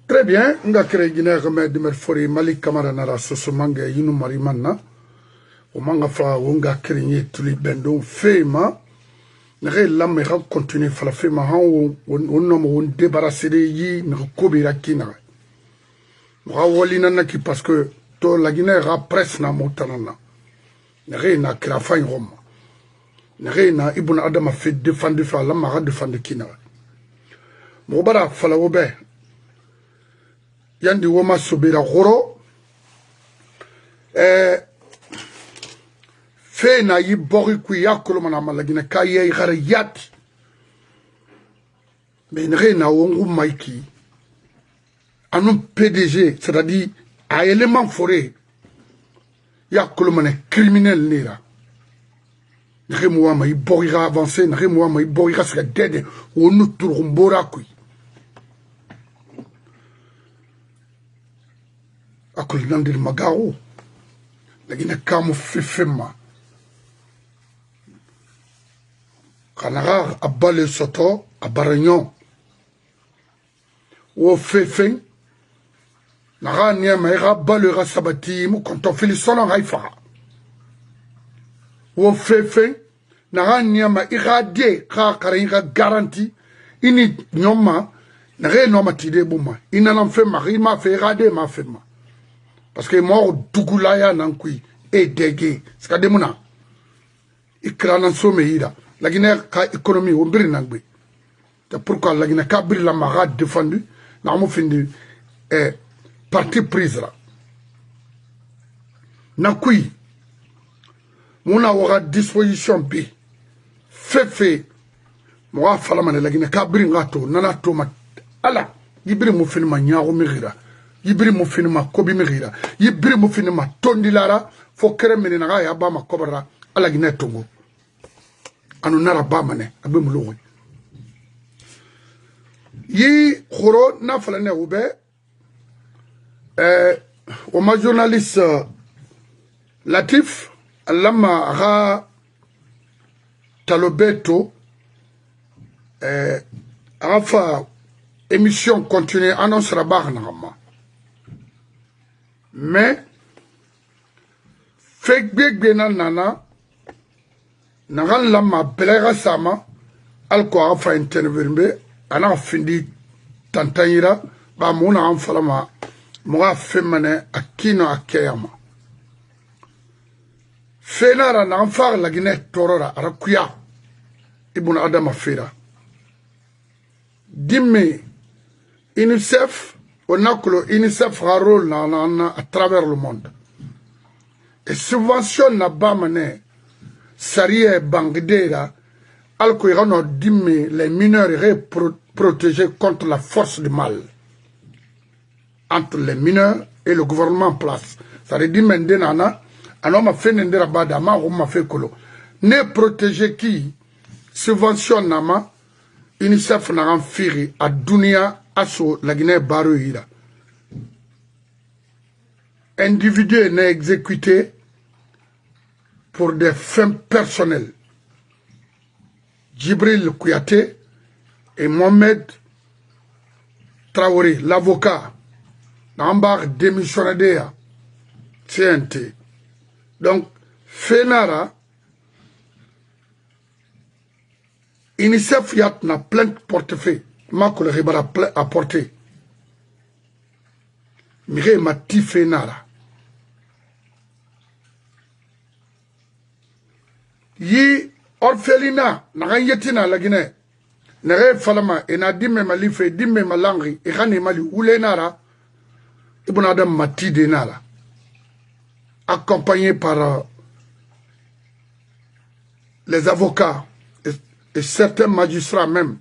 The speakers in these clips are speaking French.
Très bien, nga kere Guinée remet de Merfori, Mali Kamara Nara, Sosomanga, Yinu Marimana, au manga fa, nga kere nye tuli bendo, fema, nare lamera continue fala fema, on nomme on débarrasser de yi, ne kobira kina. Mwa walina naki parce que to la Guinée ra presse na motanana. Nare na krafa in Rome. Nare na Ibn Adam a fait défendre fa, la mara défendre kina. Mwabara fala wobe. Yandi woma sobira goro fe na yi bori ku yakolo mana malagina kaye gara yat mais ne na wongu maiki anu PDG c'est-à-dire à élément foré yakolo mana criminel nira ne mo ma yi bori ga avancer ne mo ma yi bori ga ska dede wonu turumbora ku akul nandir magaru lagina kamu fifema kanagar abale soto abaranyon wo fefen naga niema ira bale ra sabati mu konto filisona haifa wo fefen naga niema ira de ka karinga garanti ini nyoma nare noma tide buma inana fe mari ma fe rade ma fe ma parce que moi dugulaya nankui et dégué c'est que demuna ikrana someira la Guinée ka économie o mbiri nangbe c'est pourquoi la Guinée ka bir la mara défendu na mo findi parti prise là nankui mona wara disposition bi fefe mo fala man la Guinée ka bir ngato nana to ma ala yibiri mo fini ma nyaago migira yibiri mo fini ma kobi migira yibiri mo fini ma tondi lara fo kere meni na ya ba ma kobra ala Guinée tongo anu nara ba mane abe mulungu yi khoro na fala ne ube o ma journaliste Latif lama ra talobeto afa émission continue annonce rabar na ma mais fek big nana nagan lama belega sama alko afa intervenir ana findi tantanyira ba muna an falama muga femane akino akeyama fenara na anfar la Guinée torora arakuya Ibn Adam afira dimme UNICEF on a que l'UNICEF a un rôle à travers le monde. Et subventionne la bamane, Saria Bangdera, alcoirano dimme les mineurs protégés contre la force du mal. Entre les mineurs et le gouvernement en place. Ça veut dire maintenant, un homme a fait n'endera badama, on m'a fait colo. Ne protéger qui subventionne nama, UNICEF n'a rien fait à Dunia. Asso la Guinée baroïra. Individu n'est exécuté pour des fins personnelles. Djibril Kouyaté et Mohamed Traoré, l'avocat, n'embarque démissionné CNT. Donc, Fenara, UNICEF Yat n'a plein de portefeuilles. Mako le ribara apporté. Mire ma tifé nara. Yi orphelina na yetina la Guinée. Nere falama et na dimme malife dimme malangri et rani mali oule nara. Ibn Adam mati de nara. Accompagné par les avocats et certains magistrats même.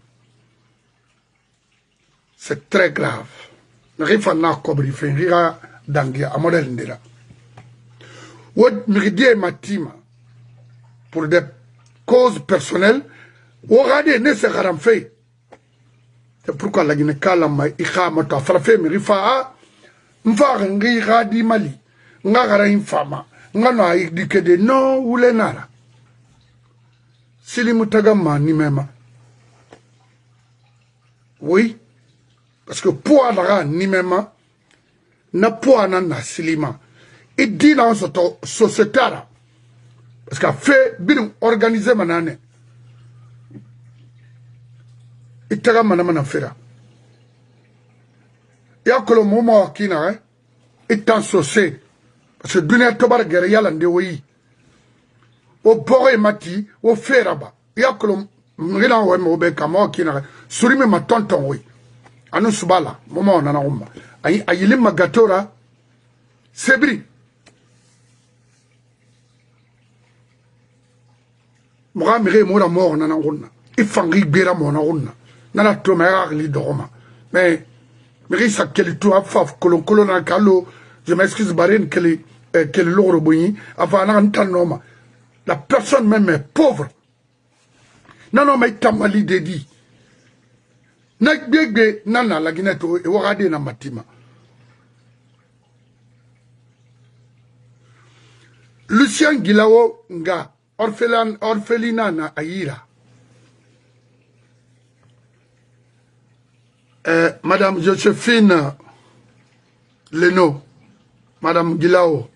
C'est très grave. Rifana kobri fengira dangia amodel ndela. Wod miridie matima pour des causes personnelles. Ogade ne se garamfe. C'est pourquoi la Guinée kalama ikha mata frafe mirifa mfa ngi gadi mali. Nga gara infama. Nga no dikede no ule nara. Sili mutagama ni mema. Oui. parce que poids naga nimema na poids na silima et dit dans cette société là parce qu'a fait bien organisé manane et taga manama fera ya ko mo mo kina et tant société parce que dunia tobar gere yala ndewi o bore mati o feraba ya ko ngina we mo be kamo kina surimi ma tonton oui anu subala momo nana umma ayili magatora sebri moga mire mora mort nana ngonna ifangi gbera mona ngonna nana to mera li doroma mais mire sa keli to afaf kolon na kalo je m'excuse barine keli loro boni avant na ntanoma la personne même est pauvre non mais tamali dedi na gbegbe nana la gineto e wagade na matima Lucien Guilao nga orphelina na Aïra Madame Josephine Leno Madame Guilao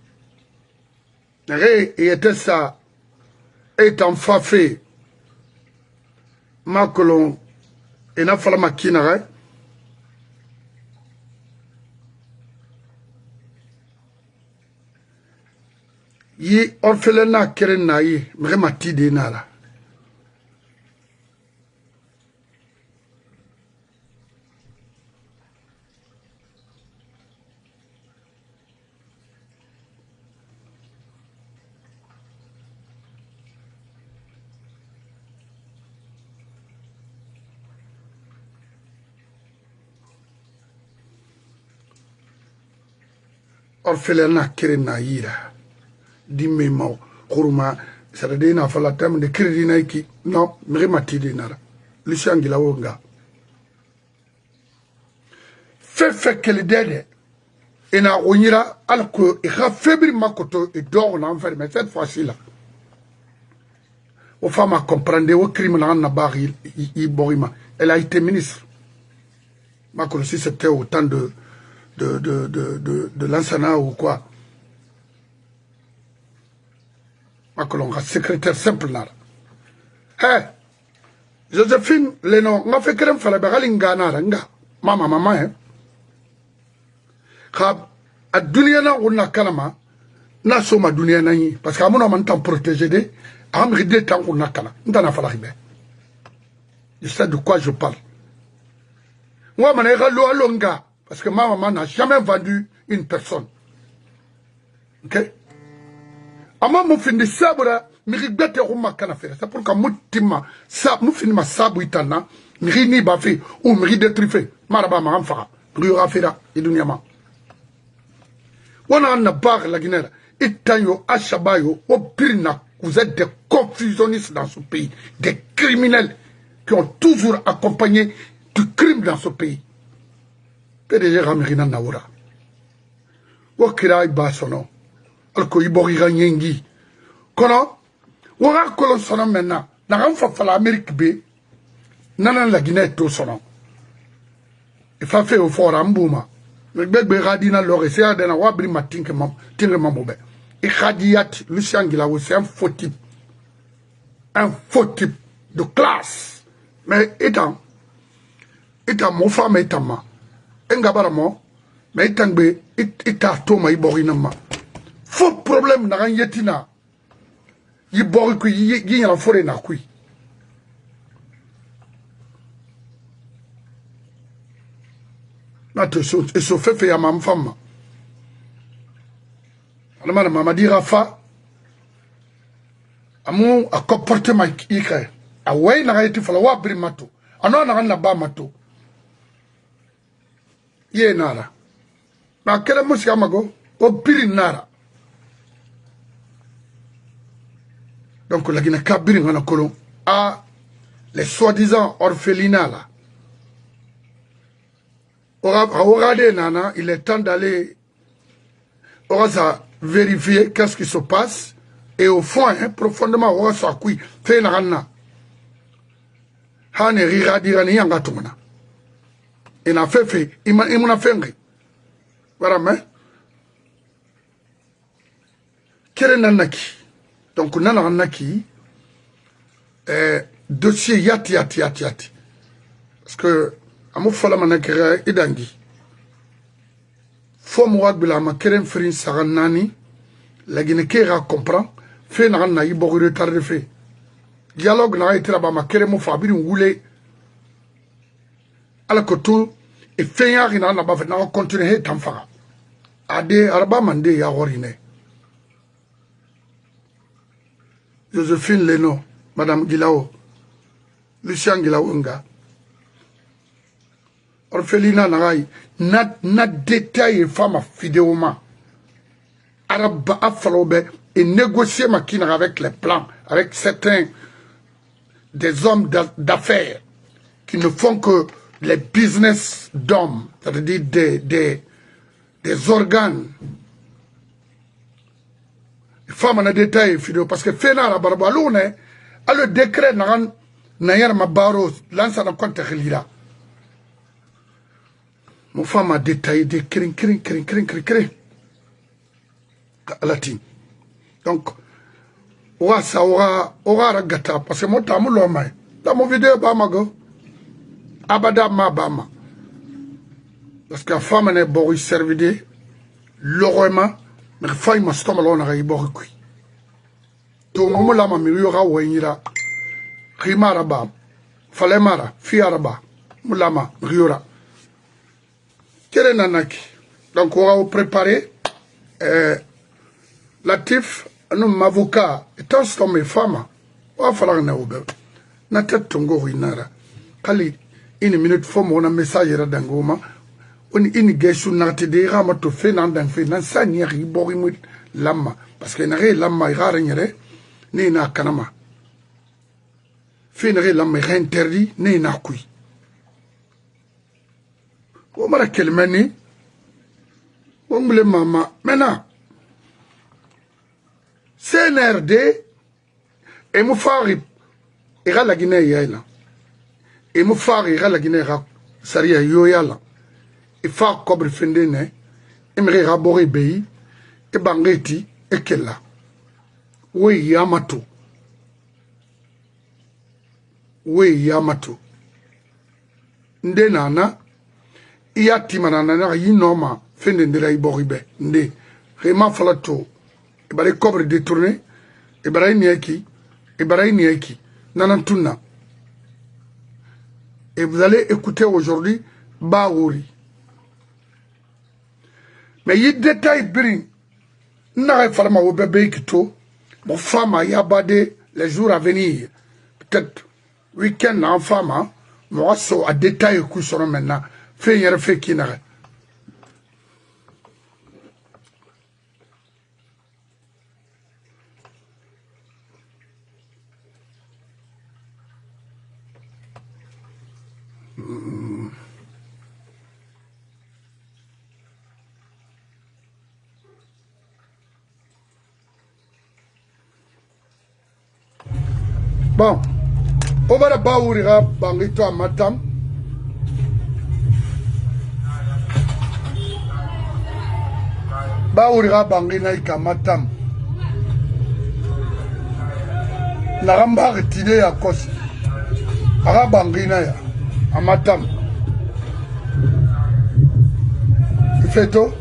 et était ça est en fafé Macolon et n'a pas la maquinaire yi orphelina keren na yi mrema tide nara orphelina keren na yira dimme mau kuruma saradina fala tam de crédit naiki non mrema tide nara Lucien Guilao nga fait que le dede et na onira alko et febri makoto et dor na enfer mais cette fois-ci là aux femmes à comprendre au crime na bari borima elle a été ministre makoto si c'était au temps de l'ancien ou quoi makoto secrétaire simple là Josephine Leno nga fait crème fala bagali ngana nga mama hein khab ad-dunya na wonna kalama na soma dunya na yi parce que amuna man tan protéger de am ride tan wonna kala ndana fala hibe je sais de quoi je parle moi mané galo alonga parce que ma maman n'a jamais vendu une personne OK ama mo fin de sabra mi rigbete rumma kana faire c'est pour que mutima sa mu fin ma sabu itana mi rini ba fi ou mi détrifé maraba ma amfa ri rafira idunya ma wana na bar la guinère itanyo ashabayo au pirna vous êtes des confusionnistes dans ce pays des criminels qui ont toujours accompagné du crime dans ce pays PDG Ramirina Naoura Wakira Ibasono alko ibori ganyengi kono wara kolon sono maintenant na ram fa fala Amérique be nanan la Guinée to sono il fa fait au fort ambuma le bébé radina lore c'est adena wabri matinke mamobe et khadiyat Lucien Guilao c'est un faux type de classe mais étant mon femme étant ma engabaramo mais étant be état to ma iborina ma faux problème na yetina yibori ku yi na fore na ku na to so fait ya mam femme ala mama dira fa amu a comportement ikre a way na yeti fala wa brimato ano na ba mato ye nara na kele musika mago o biri nara donc la Guinée kabiri ngana kolon a les soi-disant orphelinats là regardez nana il est temps d'aller on va vérifier qu'est-ce qui se passe et au fond hein, profondément on va s'accueillir fait na hane rira dirani yanga tumana Et n'a fait, il m'a fait un voilà, mais, quel est nanaki? Donc, on a nanaki, dossier yati. Parce que, à mon fala manakera, idangi. Faut moi que la makeren ferin saranani, la guinée comprend, fait n'a y beaucoup de retard de fait. Dialogue n'a été là-bas, makeren mou fabri roulé, à la couture, et fait y'a rien là-bas, n'a continué tamfara. Ade, araba mande ya horine. Josephine Leno, Madame Guilao, Lucien Guilao Nga. Orphelina Naraï, n'a détaillé femme fidélement. Arabe Afrobe et négocier makina avec les plans, avec certains des hommes d'affaires qui ne font que les business d'hommes, c'est-à-dire des organes. Femme n'a détaillé fidéo parce que Fena la barbalone a le décret n'ayant ma barreau, lance en compte relira. Mon femme a détaillé des crin. Latin. Donc, ouah ça aura ragata parce que moi tamu l'homme. Dans mon vidéo bamago, abada ma bama. Parce que la femme n'est pas servie l'horreur, mais la femme m'a stomac l'on a eu beaucoup. Tout le monde l'a mis au rawinira. Rimaraba, falemara, fiaraba, moulama, riora. Quel est nanaki? Donc, on va préparer. Latif, un avocat, étant stommé femme, on va falloir une oube. Na tête tongo inara. Kali, une minute, faut mon message d'angoma. On une gesu nate de rama to fe nan dan fe nan sa nyari bori mu lama. Parce que n'are lama rare nyere, ne na kanama. Fe n'are lama interdit, ne na kui. O mara kelmeni, on me le mama. Maintenant, CNRD et Moufari ira la Guinée yala. Et Moufari ira la Guinée saria yoyala. Et fa cobre fendene, et me rabori beyi, et bangeti, et kella. Oui Yamato. Oui Yamato. Nde nana, iya timanana yi noma, fendendera iboribe. Nde, rema falato. Et bah les cobres détournés, et bah nieki, et bah nieki, nanantuna. Et vous allez écouter aujourd'hui Baouri. Mais il y a des détails brin. N'a pas fallu au bébé qui tout. Mon femme a yabadé les jours à venir. Peut-être week-end en femme, moi so à détail qui sont maintenant. Fait y fait qui n'a. Bon, on va la baourira bangito à matam. Baourira bangina ika matam. Naramba retiré à cause. Ara bangina ya à matam. Il fait tout.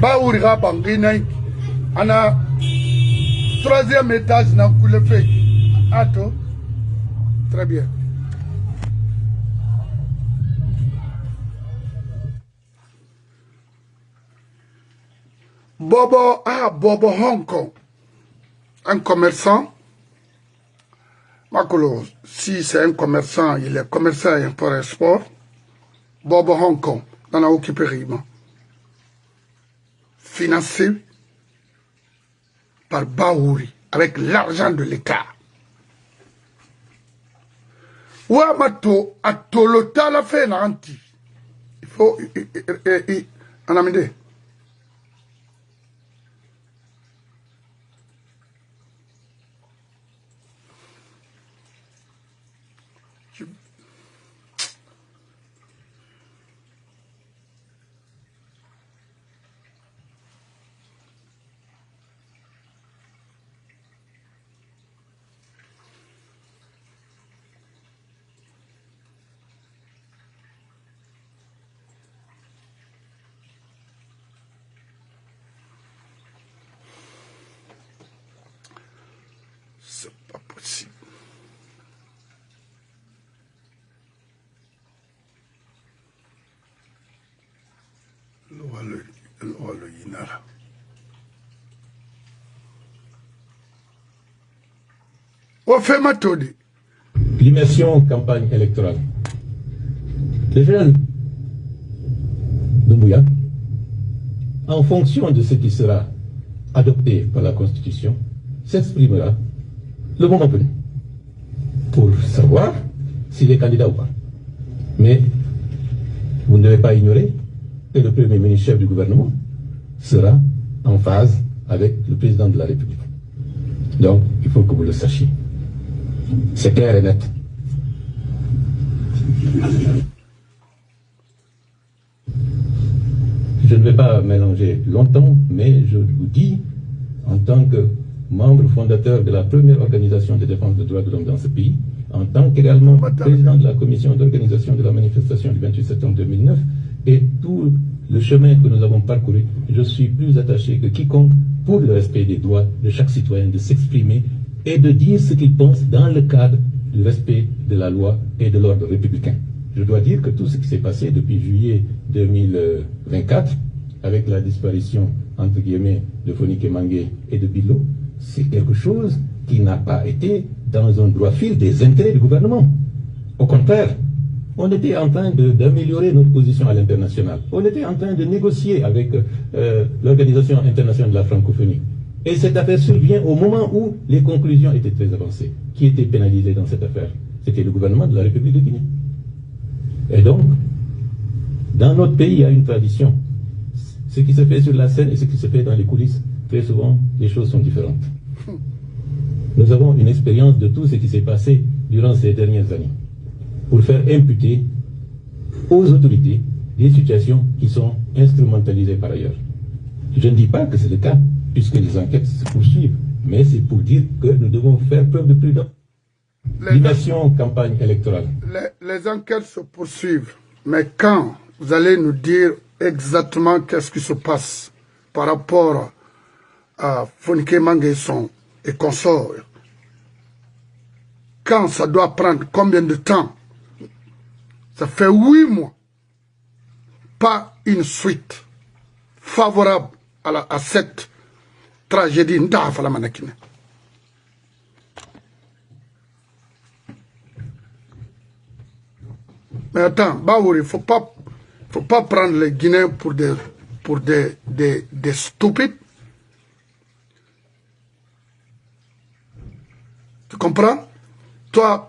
Baourira bangina ana. Troisième étage dans le fait. Attends. Très bien. Bobo Hong Kong. Un commerçant. Makolo, si c'est un commerçant, il est commerçant et import-export. Bobo Hong Kong, dans la occupé Rima. Financé par Baouri, avec l'argent de l'État. Ouamato, à Tolota, la fait nanti. Il faut, en amener. C'est pas possible. L'immersion campagne électorale. Le jeune de Mouya, en fonction de ce qui sera adopté par la Constitution, s'exprimera le moment venu pour savoir s'il est candidat ou pas. Mais vous ne devez pas ignorer que le Premier ministre chef du gouvernement sera en phase avec le président de la République. Donc, il faut que vous le sachiez. C'est clair et net. Je ne vais pas mélanger longtemps, mais je vous dis, en tant que membre fondateur de la première organisation de défense des droits de l'homme dans ce pays, en tant qu'également président de la commission d'organisation de la manifestation du 28 septembre 2009, et tout le chemin que nous avons parcouru, je suis plus attaché que quiconque pour le respect des droits de chaque citoyen de s'exprimer et de dire ce qu'il pense dans le cadre du respect de la loi et de l'ordre républicain. Je dois dire que tout ce qui s'est passé depuis juillet 2024, avec la disparition, entre guillemets, de Fonik Kemangue et de Bilo, c'est quelque chose qui n'a pas été dans un droit fil des intérêts du gouvernement. Au contraire, on était en train d'améliorer notre position à l'international. On était en train de négocier avec l'Organisation internationale de la francophonie. Et cette affaire survient au moment où les conclusions étaient très avancées. Qui était pénalisé dans cette affaire? C'était le gouvernement de la République de Guinée. Et donc, dans notre pays, il y a une tradition. Ce qui se fait sur la scène et ce qui se fait dans les coulisses, très souvent, les choses sont différentes. Nous avons une expérience de tout ce qui s'est passé durant ces dernières années pour faire imputer aux autorités des situations qui sont instrumentalisées par ailleurs. Je ne dis pas que c'est le cas, puisque les enquêtes se poursuivent, mais c'est pour dire que nous devons faire preuve de prudence. L'immersion campagne électorale. Les enquêtes se poursuivent, mais quand vous allez nous dire exactement qu'est-ce qui se passe par rapport à Fonik Kemangue et consorts, quand ça doit prendre combien de temps? Ça fait 8 mois, pas une suite favorable à cette tragédie. Mais attends, Baouri, il ne faut pas prendre les Guinéens pour des stupides. Tu comprends? Toi,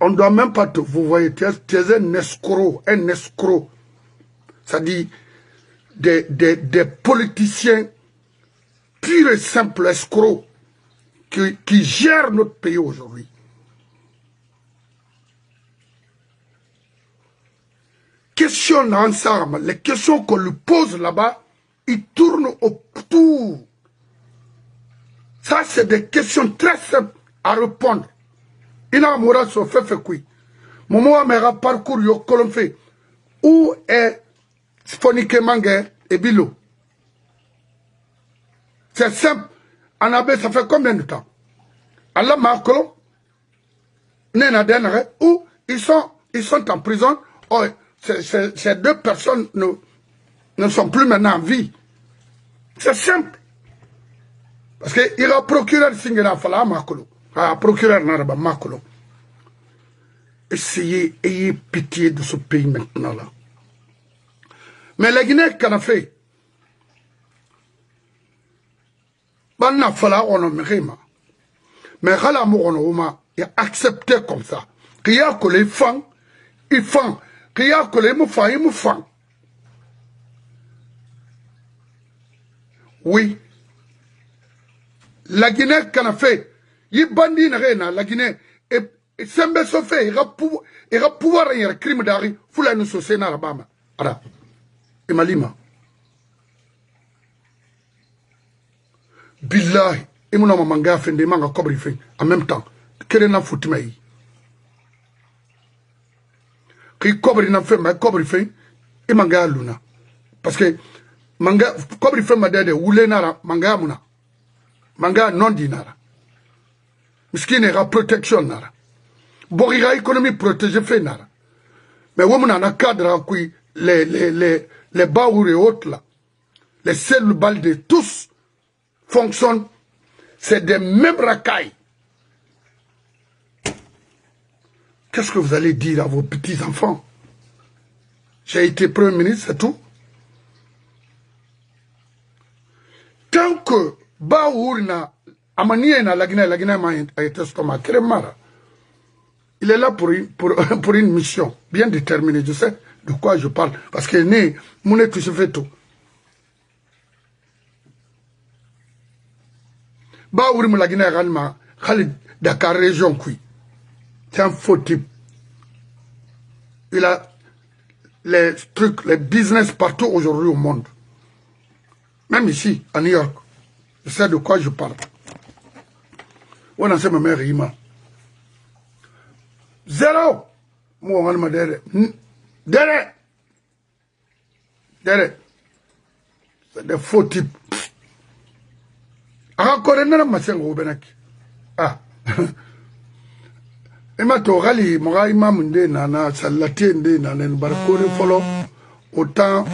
on ne doit même pas te... Vous voyez, tu es un escroc, c'est-à-dire des politiciens purs et simples escrocs qui gèrent notre pays aujourd'hui. Questions ensemble, les questions qu'on lui pose là-bas, ils tournent autour. Ça, c'est des questions très simples à répondre. Il a mouru sur fait. Momo mera parcours yo kolomfe. Où est Fonik Kemangue et Bilo? C'est simple. En Abbé, ça fait combien de temps? Allah Marcolon, Nena Denere, où ils sont en prison. Oh, ces deux personnes ne sont plus maintenant en vie. C'est simple. Parce qu'il y a un procureur Singela Fala Makolo. Un procureur Naraba Makolo. Ayez pitié de ce pays maintenant là. Mais les Guinéens qu'on a fait, Banna Fala on a mérima. Mais Rala Mouronouma, il a accepté comme ça. Qu'il y a que les fans, ils font. Qu'il y a que les moufans, ils moufans. Oui. La Guinée qu'on a fait, il bandit la Guinée, et Sembe Sofé, il va pouvoir y avoir crime d'arrêt, il faut nous saucer dans la Bama. Voilà. Et Malima. Billahi, il m'a dit manga fait des mangas cobri fait en même temps. Quel est la foutu maï? Qui cobri n'a fait, mais cobri fait, et manga luna. Parce que manga, cobri fait ma dede, ou nara, manga muna. Manga non dinara. Miskin ira protection nara. Borira économie protégée fait nara. Mais woman en a cadre qui les baours et autres là, les cellules baldes, tous fonctionnent. C'est des mêmes racailles. Qu'est-ce que vous allez dire à vos petits-enfants? J'ai été Premier ministre, c'est tout. Tant que baour na amanié na la Guinée a été stomac, il est là pour une mission bien déterminée. Je sais de quoi je parle. Parce que né, mon tout se fait tout. Baouri la Guinée également, Khalid Dakar région qui. C'est un faux type. Il a les trucs, les business partout aujourd'hui au monde. Même ici, à New York. Je sais de quoi je parle. On a fait ma mère Ima. Zéro. Moi, on m'a dit, derrière. C'est des faux types. Encore un masengo benaki. Ah. Ema to gali moga imam nde nana salati nde nana barkori folo autant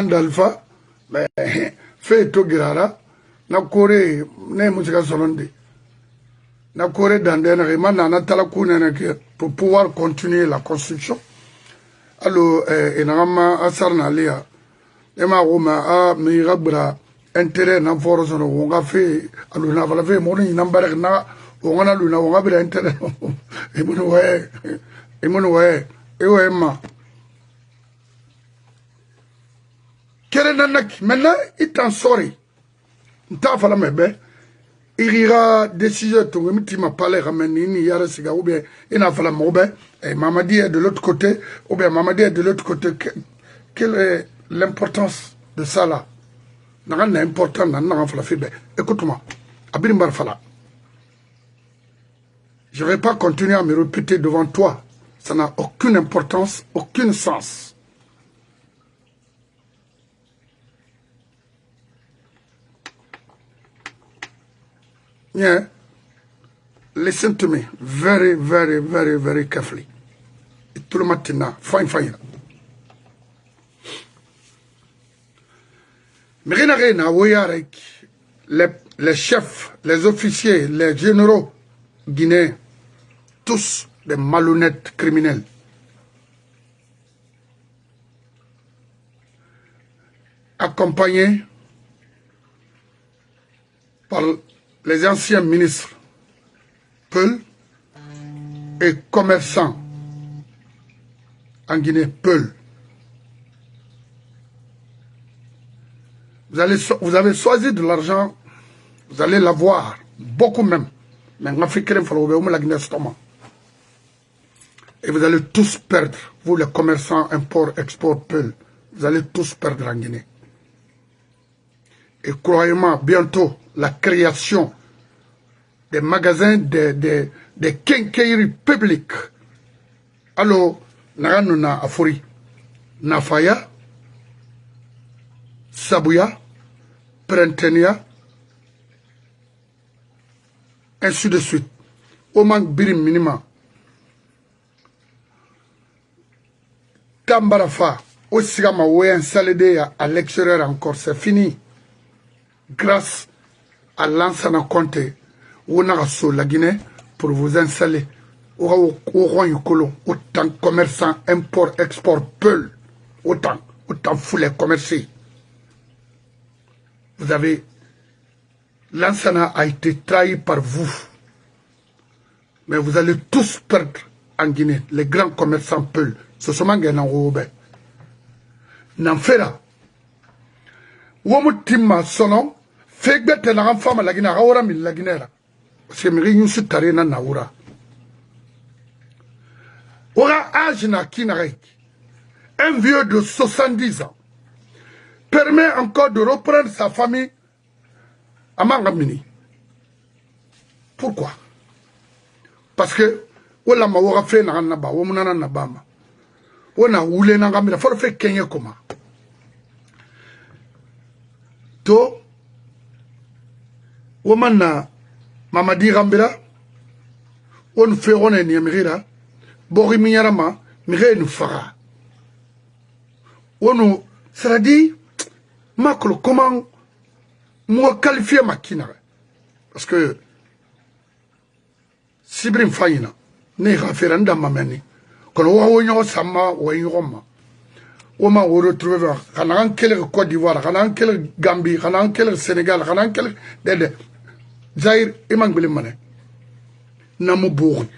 d'alpha mais fait to girara na kore ne musika solonde na kore dandena rema nana talakuna na pour pouvoir continuer la construction. Alors enama asarna lia ema goma a mirabra intérêt na force no wonga fe alu na vala fe mo ni nambar na wonga lu na wonga bra intérêt e mo we e we ma kere nanak maintenant il t'en sorry nta fala mebe il ira décision to mi ma parler rameni ni yara siga ou bien ina fala mo be et Mamadi est de l'autre côté ou bien Mamadi est de l'autre côté. Quelle est l'importance de ça là? Écoute-moi, je ne vais pas continuer à me répéter devant toi. Ça n'a aucune importance, aucun sens. Yeah. Listen to me very, very, very, very carefully. Tout le matin, fine. Les chefs, les officiers, les généraux guinéens, tous des malhonnêtes criminels. Accompagnés par les anciens ministres Peul et commerçants en Guinée Peul. Vous avez choisi de l'argent, vous allez l'avoir, beaucoup même. Mais en Afrique, il faut la Guinée Stoma. Et vous allez tous perdre, vous les commerçants, import, export, Peul. Vous allez tous perdre en Guinée. Et croyez-moi, bientôt, la création des magasins, des quincailleries publiques. Alors, Naranuna Afori, Nafaya, Sabouya, Prentenia, ainsi de suite. Au manque birim minima. Tambarafa, au Sigama, où est installé à l'extérieur encore, c'est fini. Grâce à l'Ansana Conte, où on a la Guinée pour vous installer. Au roi Yukolo, autant de commerçants, import, export, Peul, autant foulés commercer. Vous avez, l'Ansana a été trahi par vous. Mais vous allez tous perdre en Guinée, les grands commerçants Peul. Ce sont des gens qui n'en fera. Womutima sono, fekbete na femme la Guinée, aura mille la Guinée. Parce que Miri Yusu Tarena Naura. Aura âge na kinarek. Un vieux de 70 ans permet encore de reprendre sa famille à Mangamini. Pourquoi? Parce que Ola Mawara fait Naranaba, Womunana Nabama. On a oulé Nangamina, il faut le faire Kenya comment. To Womana Mamadi Rambira, on fait on est niamira bori miyarama mire nous fera on ça dit maklo comment moi qualifier makina parce que sibrim fayina ne référendum mamani kono wo nyo sama wo yoma o ma wo retrouver kana an quel Côte d'Ivoire kana an quel Gambie kana an quel Sénégal kana an quel de Zaire e mangbele mané na mo bouri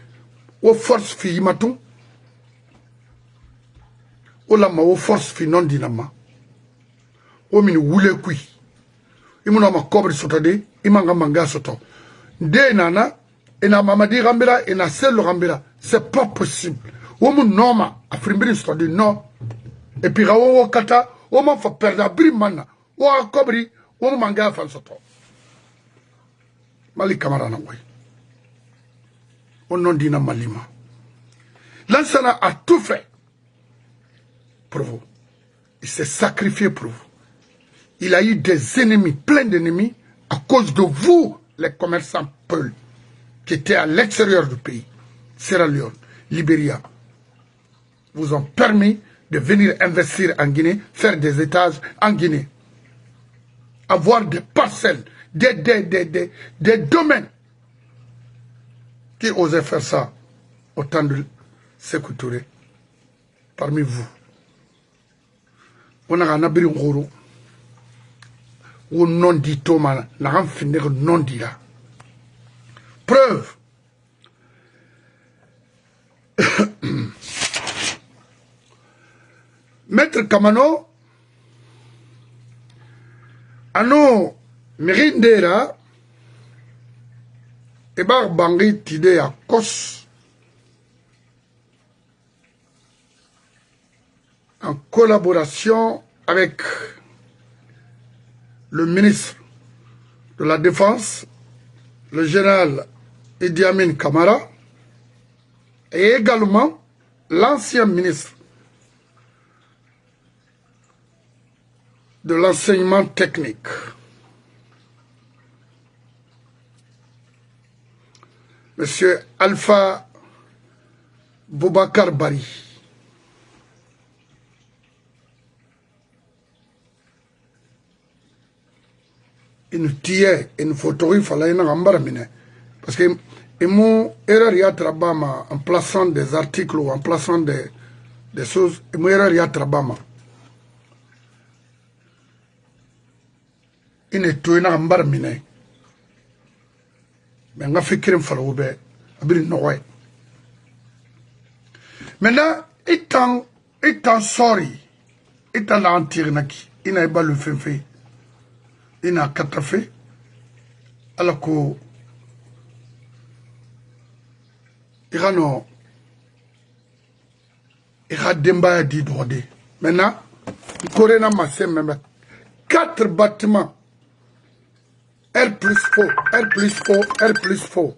o force fi matou o la ma o force fi non dinama o min wule kui imuna ma kobre sotade imanga manga soto de nana ina mamadi rambira ina selo rambira c'est pas possible o mu noma afrimbiri sotade non et puis rawo kata o ma fa perdre brimana o akobri o mu manga fa soto mali kamara na way on non dina malima Lansana a tout fait pour vous. Il s'est sacrifié pour vous. Il a eu des ennemis, plein d'ennemis, à cause de vous, les commerçants Peul, qui étaient à l'extérieur du pays. Sierra Leone, Libéria, vous ont permis de venir investir en Guinée, faire des étages en Guinée, avoir des parcelles, des domaines qui osaient faire ça au temps de Sékou Touré, parmi vous. On a un abri ngoro ou non dit Thomas, n'a finir non dit là. Preuve. Maître Kamano, ano Mirindera, et bar bangi tide à Kos, en collaboration avec le ministre de la Défense, le général Idi Amin Kamara, et également l'ancien ministre de l'enseignement technique, Monsieur Alpha Boubacar Bari. Une tienne, une photo, il fallait une rambarmine. Parce que mon erreur y a trabama en plaçant des articles ou en plaçant des choses, mon erreur y a trabama. Il est tout une rambarmine. Mais on a fait qu'il fallait ouvrir. Maintenant, étant sorry, étant l'antirnaki, il n'a pas le fait. Il n'a qu'à fait. Alors que il y a Demba dit d'ordre. Maintenant, il y a même 4 bâtiments. R plus faux, R plus faux, R plus faux.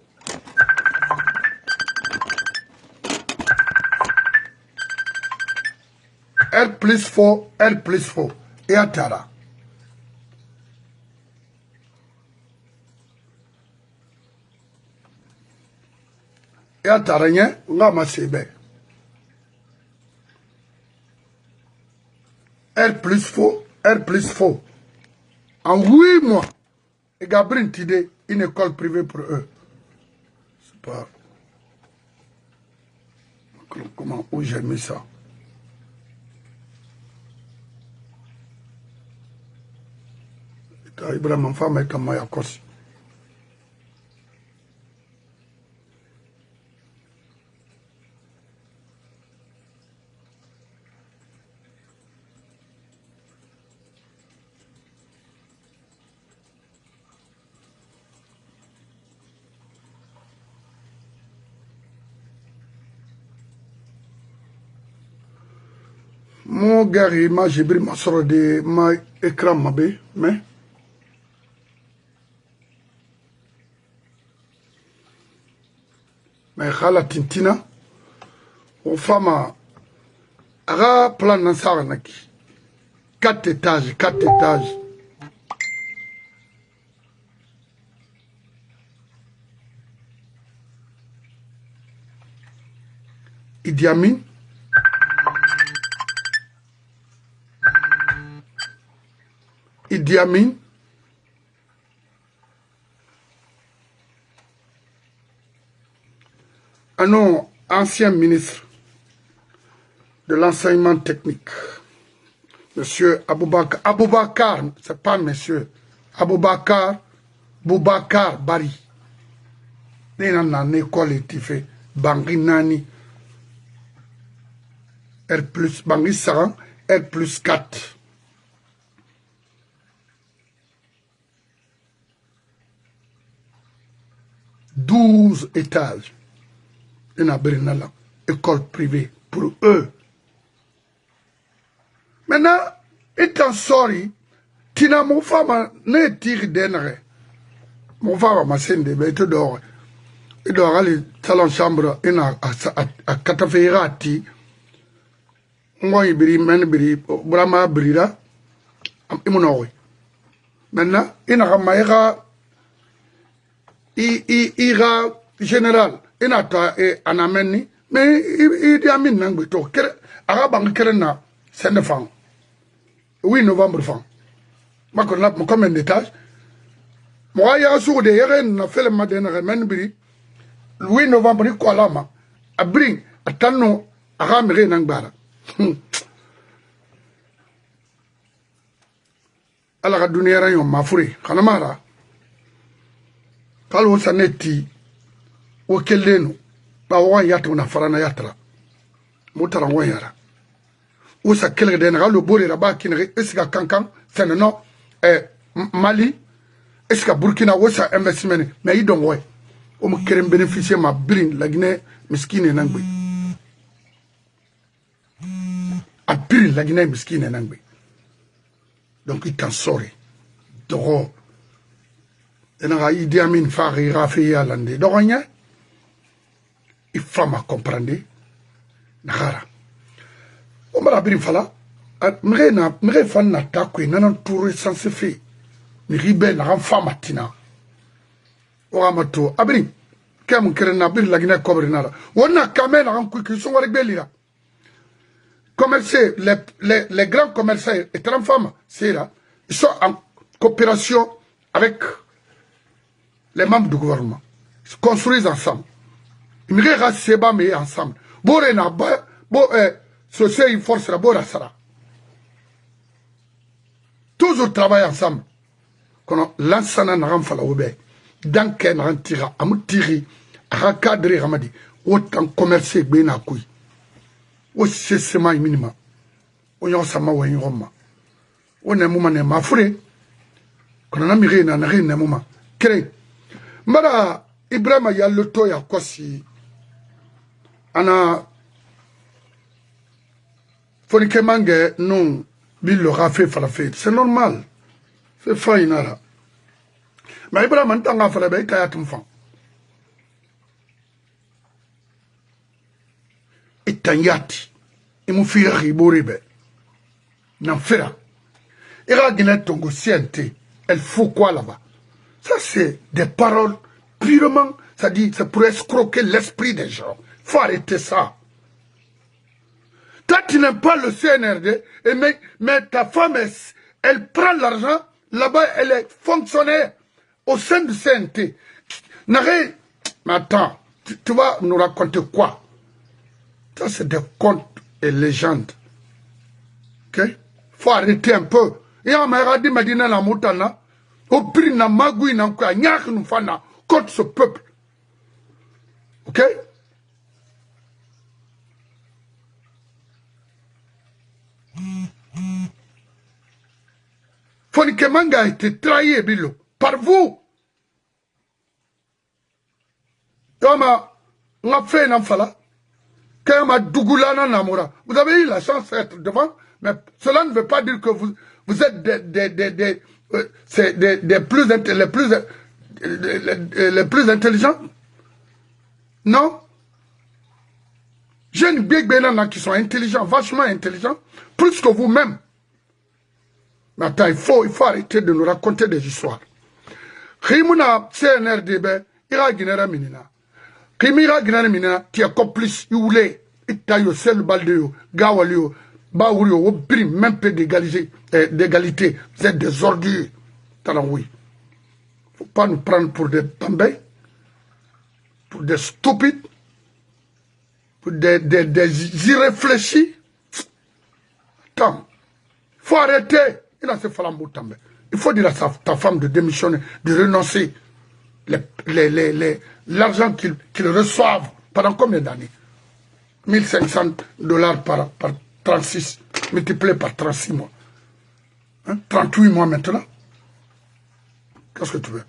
R plus faux, R plus faux. Et à Tara. Et à Taragné, on a ma CB. R plus faux, R plus faux. En 8 mois, et Gabriel Tidé, une école privée pour eux. C'est pas... Comment, où j'ai mis ça? Ibrahim, femme est comme moi, Kossi. Mon gars, j'ai pris ma soeur de ma écran, mais khala tintina o fama aga plan na sara naki 4 étages Idi Amin. Idi Amin. Un ancien ministre de l'enseignement technique, monsieur Aboubakar. Aboubakar, c'est pas monsieur. Aboubakar Bari. Il y a une école qui fait Bangui Nani. Bangui Saran, R+4. Douze étages. Il y a une école privée pour eux. Maintenant, étant sorry, tina mon femme ne tire d'enre. Mon femme m'a sendé, mais il dort. Il dort aller salon chambre, il a à Katafeirati. Moi, il brille, men brille, Brahma brilla. Maintenant, il a maïra, il ira général. Il a un ameni, mais il y a mis un peu de Arabe Kerena, c'est 9 ans. 8 novembre fan. Ma connais combien d'étages. Moi, il y a un jour de Yeren, a fait le matin, Remenbri. 8 novembre, il quoi là, à bring, à Tano, à Ramere Nangbara. Alors, à Dunia, yon mafuri, Kanamara. Kalo Saneti. O kelenu ba wan yatu na farana yatra mutara wan yara o sa kelre den ga lo bore ra ba kinre eska kankan senno Mali eska Burkina o sa investment mais idon way o mo kerem bénéficier ma brin la Guinée miskine nangbe a brin la Guinée miskine nangbe donc il t'en sort doro ena ga Idi Amin fari rafi yalande doronya il faut me comprendre. Nagara. On m'a dit fala. Mire fan na takwe nanan touré sans se fait. Mi ribe na ran fa matina. O amato abri. Kam keren na bir la Guinée cobre nara. Wonna kamena ran ku ki so war belira. Commercer les grands commerçants et grandes femmes, c'est là. Ils sont en coopération avec les membres du gouvernement. Ils se construisent ensemble. Ils me seba mais ensemble. Bore na ba bo société force la bora sara. Toujours travailler ensemble. Quand l'ansana na ramfala obe. Dan ken rantira amutiri a cadre ramadi. Autant commercer bena kui. O sesema minima. O yon sama wa yon roma. O ne muma ne mafure. Quand na mire na ne muma. Kere. Mara Ibrahima ya loto ya kosi. Ana Fonike Mange non bil le rafé falafé. C'est normal. C'est fine là. Mais Ibrahima ntanga falafé kaya tumfan. Itanyati. Imu fira riboribe. N'enfera. Ira Guinée Tongo CNT. Elle faut quoi là-bas? Ça c'est des paroles purement, ça dit, c'est pour escroquer l'esprit des gens. Il faut arrêter ça. Toi, tu n'aimes pas le CNRD, mais ta femme, elle prend l'argent, là-bas, elle est fonctionnaire au sein du CNT. Mais attends, tu vas nous raconter quoi? Ça, c'est des contes et légendes. Ok? Il faut arrêter un peu. Et on m'a dit, Medina la Moutana, au prix na magui na quoi, nyak nous fana contre ce peuple. Ok? Fonike Manga a été trahi, Bilo, par vous. Kama, on a fait un enfala. Kama Dougoulana Namora. Vous avez eu la chance d'être devant, mais cela ne veut pas dire que vous êtes les plus intelligents. Non. J'ai une big bénana qui sont intelligents, vachement intelligents, plus que vous-même. Mais attends, il faut arrêter de nous raconter des histoires. Rimuna CNRDB, ira Guinera Minina. Kimira Guinera Minina, qui est complice, il voulait. Itayo, sel baldeyo, gawalio, baourio, au prix même peu d'égalité. Vous êtes des ordures. Oui. Faut pas nous prendre pour des tambais, pour des stupides, pour des irréfléchis. Attends. Faut arrêter. Il a ce falambou també. Il faut dire à ta femme de démissionner, de renoncer. L'argent qu'ils reçoivent pendant combien d'années? 1500 $ par 36, multiplié par 36 mois. Hein? 38 mois maintenant. Qu'est-ce que tu veux?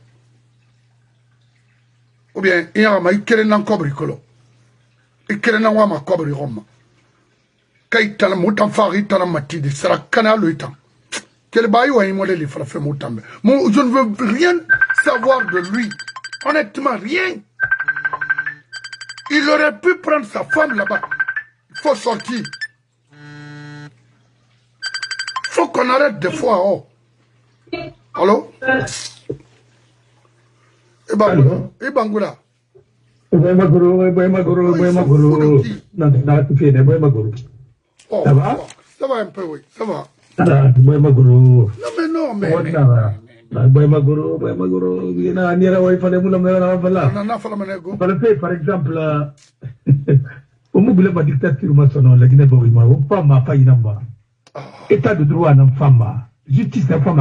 Ou bien, il y a un kérenan kobri kolo. Il kérenan wama kobri roma. Kaitana moutan fari tana matidi. Sera kanalo itan. Quel baillot a un modèle il fera faire moutambe. Moi, je ne veux rien savoir de lui. Honnêtement, rien. Il aurait pu prendre sa femme là-bas. Il faut sortir. Il faut qu'on arrête des fois. Oh. Allô? Ebangula. Oh, ça va un peu, oui. Ça va. Non, mais non, mais. Par exemple, ma dictature, la Guinée, État de droit, femme, justice, femme,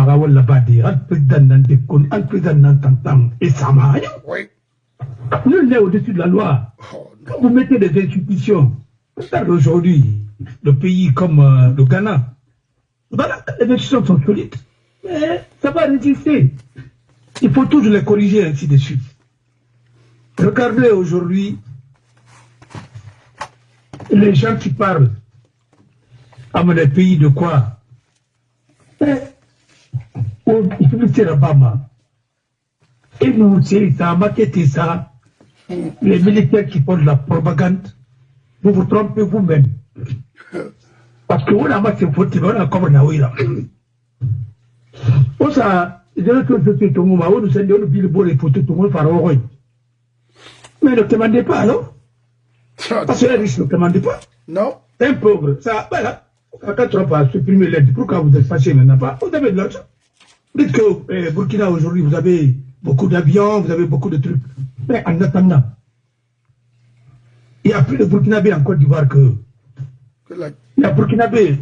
un président, et ça m'a rien. Nul n'est au-dessus de la loi. Quand vous mettez des institutions, aujourd'hui, le pays comme le Ghana, voilà, les institutions sont solides. Mais ça va résister. Il faut toujours les corriger ainsi de suite. Regardez aujourd'hui les gens qui parlent à mon pays de quoi? Et nous, c'est ça, maqueté ça. Les militaires qui font de la propagande, vous vous trompez vous-même. Parce que on a massé faute, on a comme on a eu là. On ça, je suis tout le monde, on nous a dit, on billboard les photos, tout le monde par oreille. Mais ne demandez pas, alors. Parce que les riches ne demandent pas. Non. Un pauvre, ça, voilà. Quand on va supprimer l'aide, pourquoi vous êtes fâché maintenant pas? Vous avez de l'argent. Vous dites que Burkina aujourd'hui, vous avez beaucoup d'avions, vous avez beaucoup de trucs. Mais en attendant, il y a plus de Burkinabés en Côte d'Ivoire que. Il y a Burkinabés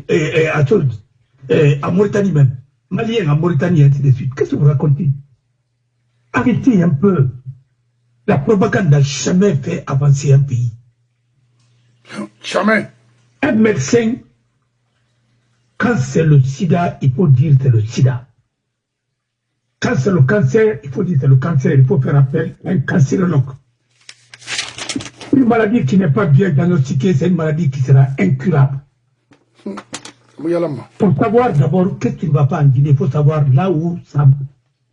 à Mauritanie même. Maliens en Mauritanie, ainsi de suite. Qu'est-ce que vous racontez? Arrêtez un peu. La propagande n'a jamais fait avancer un pays. Jamais. Un médecin, quand c'est le sida, il faut dire c'est le sida. Quand c'est le cancer, il faut dire c'est le cancer. Il faut faire appel à un cancérologue. Une maladie qui n'est pas bien diagnostiquée, c'est une maladie qui sera incurable. Pour savoir d'abord qu'est-ce qui ne va pas en Guinée, il faut savoir là où ça,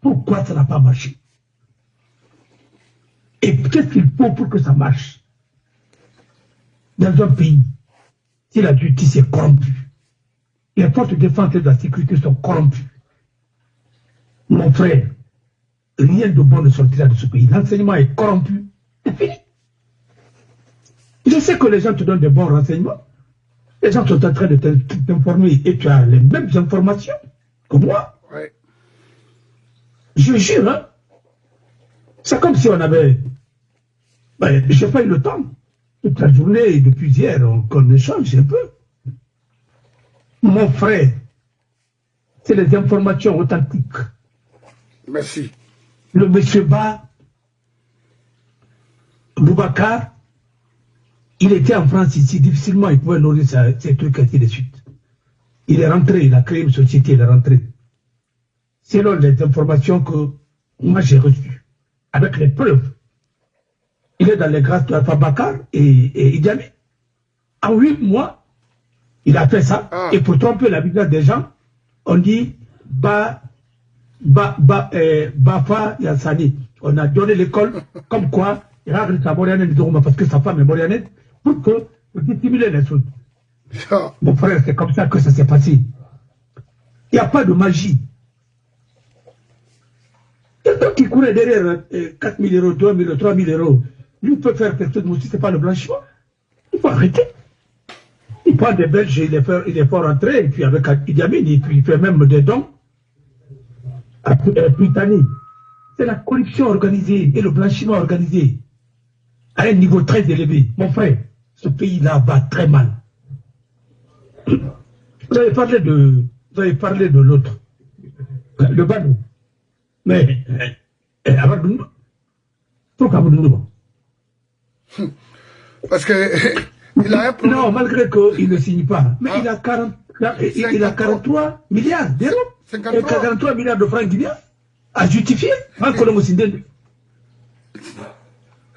pourquoi ça n'a pas marché. Et qu'est-ce qu'il faut pour que ça marche dans un pays si la justice est corrompue, les forces de défense et de la sécurité sont corrompues. Mon frère, rien de bon ne sortira de ce pays. L'enseignement est corrompu. C'est fini. Je sais que les gens te donnent de bons renseignements. Les gens sont en train de t'informer et tu as les mêmes informations que moi. Ouais. Je jure, hein. C'est comme si on avait... Ben, j'ai pas eu le temps. Toute la journée, depuis hier, on échange un peu. Mon frère, c'est les informations authentiques. Merci. Le monsieur Boubacar, il était en France ici, difficilement il pouvait nourrir ses trucs ainsi de suite. Il est rentré, il a créé une société, il est rentré. Selon les informations que moi j'ai reçues, avec les preuves, il est dans les grâces de Alpha Bakar et Idi Amin. En 8 mois, il a fait ça. Et pour tromper la vie des gens, on dit Bafa Yassani. On a donné l'école comme quoi il a sa Morianette parce que sa femme est Morianette pour dissimuler les autres. Mon frère, c'est comme ça que ça s'est passé. Il n'y a pas de magie. Quelqu'un qui courait derrière 4 000 euros, 2 000, 3 000 euros, lui peut faire quelque chose, mais aussi ce n'est pas le blanchiment. Il faut arrêter. prend des Belges, il les fait rentrer, et puis avec Idi Amin, et puis il fait même des dons à Britannique. C'est la corruption organisée et le blanchiment organisé à un niveau très élevé. Mon frère, ce pays-là va très mal. Vous avez parlé de l'autre, le Banou. Mais, avant de nous, pourquoi vous nous? Parce que il a un problème. Non, malgré qu'il ne signe pas. Mais il a 43 milliards d'euros. 43 milliards de francs guinéens à justifier.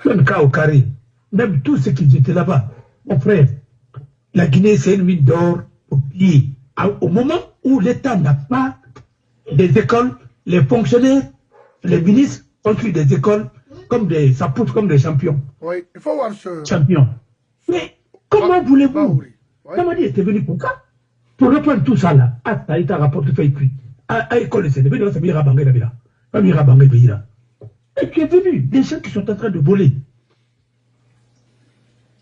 Même cas au carré. Même tous ceux qui étaient là-bas. Mon frère, la Guinée, c'est une mine d'or au pays. Au moment où l'État n'a pas des écoles, les fonctionnaires, les ministres construisent des écoles ça pousse comme des champions. Oui, il faut voir ce... Champions. Mais comment voulez-vous? Kamadi était venu pour ça? Pour reprendre tout ça là. Ah, ça a été un rapport de fait cuit. À l'école de Sénégal, ça m'ira banger là. Ça m'ira banger là. Et tu es venu, des gens qui sont en train de voler.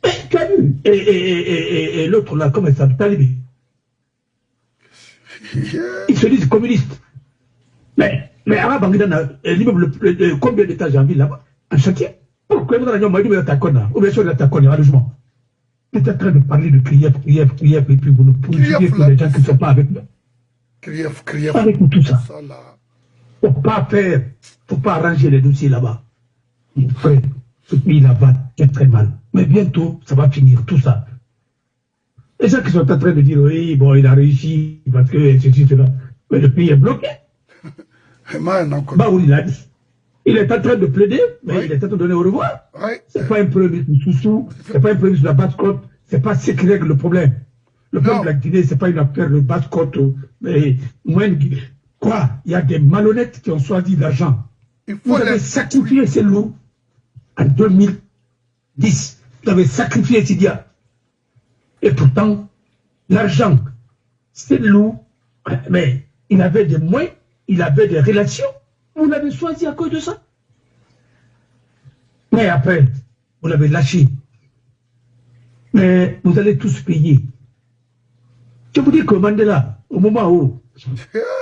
Et tu as vu. Et l'autre là, comment il s'appelle? Talibé. Ils se disent communistes. Mais Arabe Bangida, l'immeuble, combien d'étages en ville là-bas? Un chantier? Pourquoi vous avez dit que vous avez ou bien sûr vous avez un logement? Vous êtes en train de parler de Krief, et puis vous nous poursuivez pour les gens qui ne sont pas avec nous. Krief. Avec nous tout ça. Il ne faut pas arranger les dossiers là-bas. Mon frère, ce pays-là va très mal. Mais bientôt, ça va finir, tout ça. Les gens qui sont en train de dire, oui, bon, il a réussi, parce que ceci, cela. Mais le pays est bloqué. Baouri l'a dit. Il est en train de plaider, mais il est en train de donner au revoir. C'est pas un premier ministre Soussou, c'est pas un premier ministre de la basse-côte, c'est pas ce qui règle le problème. Le problème de la Guinée, c'est pas une affaire de basse-côte, mais quoi? Il y a des malhonnêtes qui ont choisi l'argent. Vous avez sacrifié ces loups en 2010. Vous avez sacrifié Sidia. Et pourtant, l'argent, c'est loup, mais il avait des moyens, il avait des relations. Vous l'avez choisi à cause de ça. Mais après, vous l'avez lâché. Mais vous allez tous payer. Je vous dis que Mandela, au moment où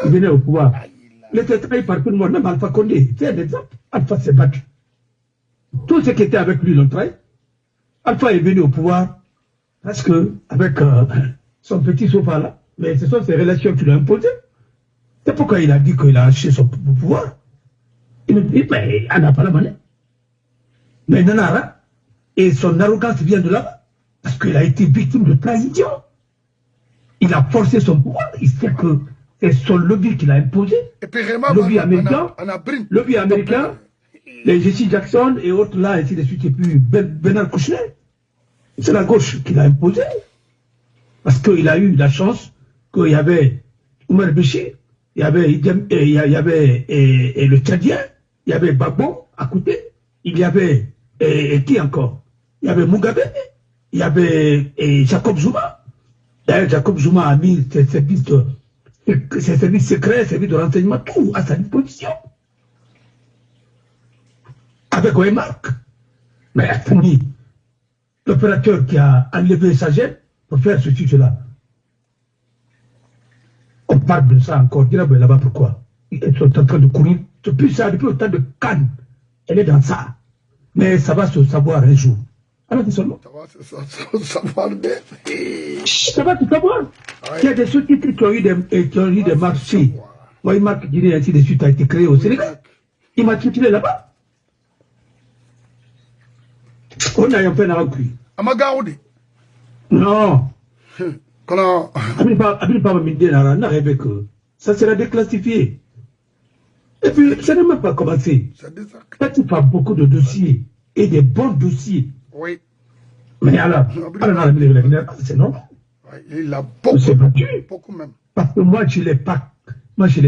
il venait au pouvoir, il était trahi par tout le monde, même Alpha Condé. C'est un exemple. Alpha s'est battu. Tous ceux qui étaient avec lui l'ont trahi. Alpha est venu au pouvoir parce que, avec son petit sofa là, mais ce sont ses relations qui l'ont imposé. C'est pourquoi il a dit qu'il a acheté son pouvoir. Il me dit, mais il n'a pas la monnaie. Mais Nanara, et son arrogance vient de là, parce qu'il a été victime de trahison. Il a forcé son pouvoir, il sait que c'est son lobby qui l'a imposé. Et puis, lobby américain, les Jesse Jackson et autres là, ainsi de suite, et puis Bernard Kouchner. C'est la gauche qui l'a imposé. Parce qu'il a eu la chance qu'il y avait Oumar Béchir, il y avait le Tchadien, il y avait Gbagbo à côté, il y avait qui encore? Il y avait Mugabe, il y avait Jacob Zuma. D'ailleurs, Jacob Zuma a mis ses services secrets, ses services de renseignement, tout à sa disposition. Avec Wemark. Mais Attani, l'opérateur qui a enlevé sa gemme pour faire ceci, cela. On parle de ça encore. Dis là-bas pourquoi? Ils sont en train de courir. Depuis ça, depuis le temps de Cannes, elle est dans ça. Mais ça va se savoir un jour. Alors, ça va se savoir. Ça va se savoir. Il y a des sociétés qui ont eu des marchés. Moi, Marc Guinée, ainsi de suite, a été créé au Sénégal. Il m'a titulé là-bas. On a un peu dans le cul. Amagaoudi. Non. Ça sera déclassifié. Et puis, ça n'a même pas commencé. Quand tu fais beaucoup de dossiers, et des bons dossiers. Oui. Mais alors c'est normal. Il a beaucoup, beaucoup même. Parce que moi, je l'ai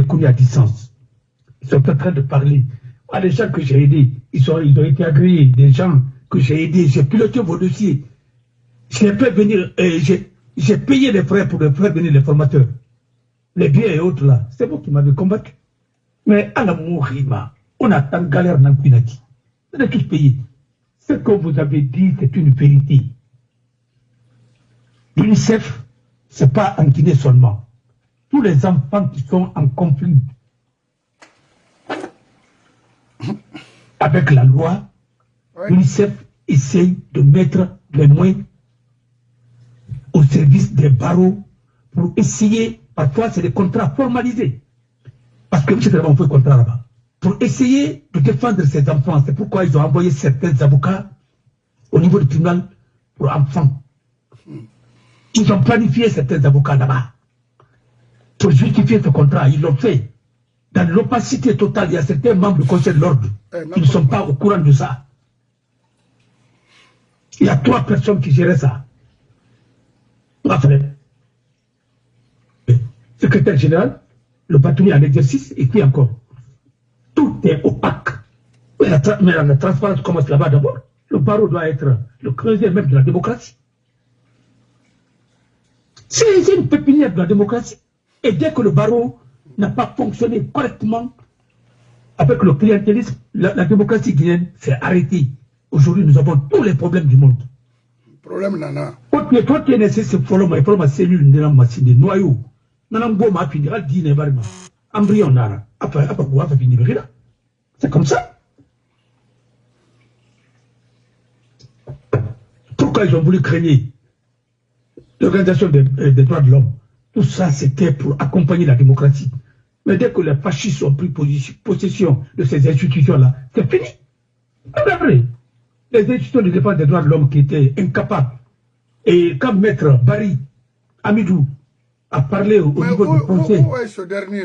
connu à distance. Ils sont en train de parler. Les gens que j'ai aidés, ils ont été agréés. Des gens que j'ai aidés, j'ai piloté vos dossiers. J'ai fait venir, j'ai payé les frais pour faire venir les formateurs. Les biens et autres là. C'est vous qui m'avez combattu. Mais à la Mourima, on a tant de galères dans le Pinati. On a tous payé. Ce que vous avez dit, c'est une vérité. l'UNICEF, ce n'est pas en Guinée seulement. Tous les enfants qui sont en conflit avec la loi, l'UNICEF essaye de mettre les moyens au service des barreaux pour essayer, parfois c'est des contrats formalisés, parce que c'est vraiment un contrat là-bas, pour essayer de défendre ces enfants. C'est pourquoi ils ont envoyé certains avocats au niveau du tribunal pour enfants. Ils ont planifié certains avocats là-bas pour justifier ce contrat. Ils l'ont fait. Dans l'opacité totale, il y a certains membres du Conseil de l'ordre qui ne sont pas au courant de ça. Il y a 3 personnes qui géraient ça. Enfin, le secrétaire général, le bâtonnier en exercice, et puis encore. Tout est opaque. Mais la transparence commence là-bas d'abord. Le barreau doit être le creuset même de la démocratie. C'est une pépinière de la démocratie. Et dès que le barreau n'a pas fonctionné correctement avec le clientélisme, la démocratie guinéenne s'est arrêtée. Aujourd'hui, nous avons tous les problèmes du monde. Problème nana. Toi, tu es nécessaire, il faut ma cellule, de noyau. Embryon, c'est comme ça. Pourquoi ils ont voulu créer l'organisation des droits de l'homme? Tout ça, c'était pour accompagner la démocratie. Mais dès que les fascistes ont pris possession de ces institutions-là, c'est fini. Regardez, les institutions de défense des droits de l'homme qui étaient incapables. Et quand Maître Barry Amidou a parlé au niveau du conseil,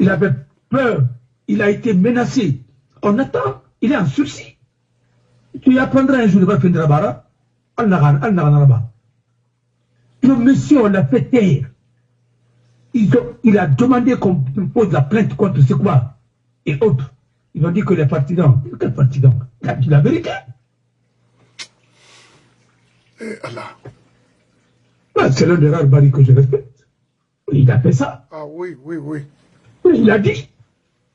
il avait peur, il a été menacé. On attend, il est en sursis. Tu apprendras un jour, il va finir à Bara. Le monsieur, on l'a fait taire. Il a demandé qu'on pose la plainte contre c'est quoi et autres. Ils ont dit que les partisans. Quel partisan? Il a dit la vérité. C'est l'un des rares Barry que je respecte. Il a fait ça. Ah oui, oui, oui. Il a dit,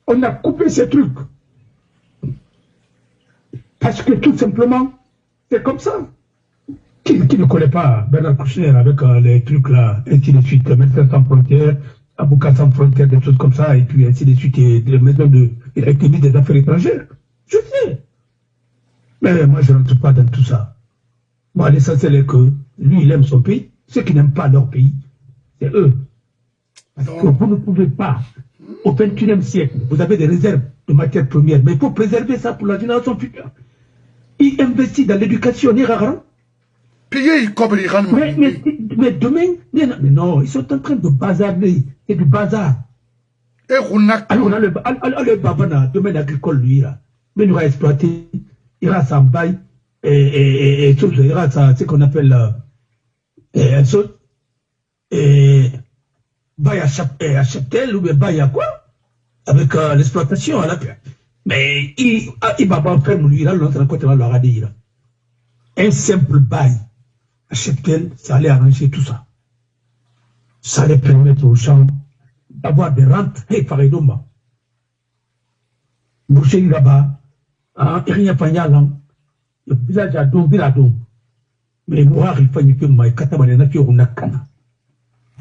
on a coupé ces trucs. Parce que tout simplement, c'est comme ça. Qui ne connaît pas Bernard Kouchner avec les trucs là, ainsi de suite, Médecins sans frontières, Avocats sans frontières, des choses comme ça, et puis ainsi de suite, et il a été mis des affaires étrangères. Je sais. Mais moi, je ne rentre pas dans tout ça. Moi, l'essentiel est que lui, il aime son pays. Ceux qui n'aiment pas leur pays, c'est eux. Parce que vous ne pouvez pas, au XXIe siècle, vous avez des réserves de matières premières, mais il faut préserver ça pour la génération future. Il investit dans l'éducation, il rare. Mais demain, mais non, ils sont en train de bazarder. C'est du bazar. Alors on a le babana, domaine agricole, lui, là. Mais il va exploiter, il va s'en bail, et il va ce qu'on appelle bail à cheptel, ou bien bail à quoi? Avec l'exploitation à la paix. Mais il va pas faire lui, là, l'autre côté, là, le un simple bail. Cheptel, ça allait arranger tout ça. Ça allait permettre aux gens d'avoir des rentes. Hey, Faridoma. Boucher là-bas, rien pas là. Le village a donc la dôme. Mais moi, il fallait que moi, Katabana, on a cana.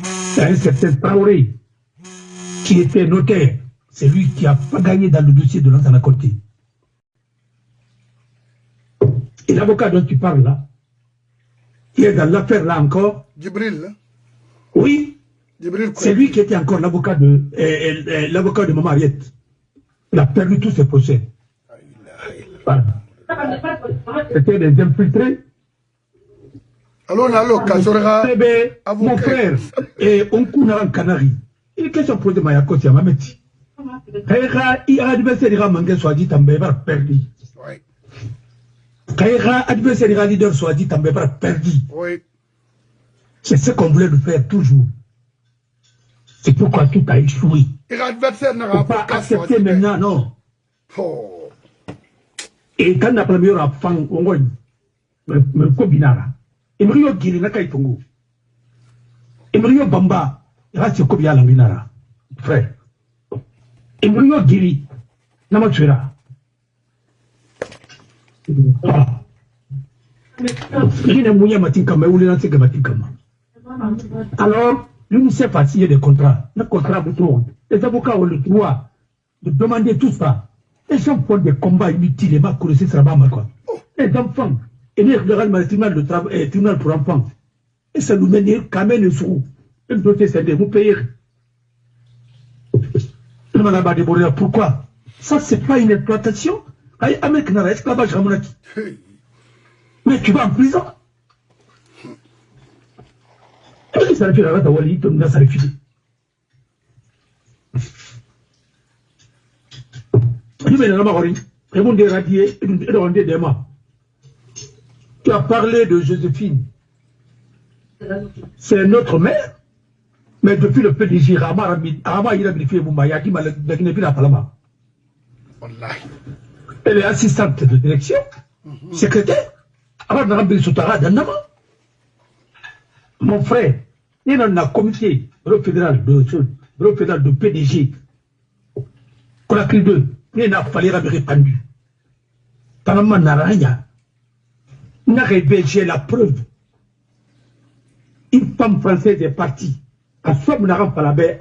C'est un certain Traoré qui était notaire. C'est lui qui a pas gagné dans le dossier de l'ancien à côté. Et l'avocat dont tu parles là, qui est dans l'affaire là encore. Djibril. Oui. C'est lui qui était encore l'avocat de Maman Ariette. Il a perdu tous ses procès. Voilà. C'était des infiltrés. Alors, mon frère, et on coule en Canary. Il est question pour de Mayakoti à Mameti. Il a adversaire à Mangue soit dit en Bébar perdu. Kaira adversaire leader soit dit en Bébar perdu. Oui. C'est ce qu'on voulait le faire toujours. C'est pourquoi tout a échoué. Et l'adversaire n'a pas accepté maintenant, non. Oh. Et quand la première a fait me combinara. Emrio Giri n'a qu'à y pongo. Emrio Bamba, il reste Kobia Lambinara. Frère. Emrio Giri, n'a pas tué là. Il y a un mouillé matin comme il y a un matin comme Alors, l'UNICEF a signé des contrats. Le contrat vous tourne. Les avocats ont le droit de demander tout ça. Les gens font des combats inutiles et ma connaissance sera pas mal quoi. Les enfants, et les tribunal pour enfants. Et ça nous mène quand même le sou. Le dossier c'est de vous payer. Pourquoi? Ça c'est pas une exploitation. Mais tu vas en prison. Ça fait la Wali, tout le monde ça refuse. Tu as parlé de Joséphine. C'est notre mère. Mais depuis le PDG, Rama, il a vérifié Moumaya, qui m'a dit la Palama. Elle est assistante de direction, secrétaire. Mon frère, il y a un comité bureau fédéral de PDG. Conakry 2, il n'a pas répandu. Panama Naraya, n'a j'ai la preuve. Une femme française est partie. À soi, vous n'avez pas la baie,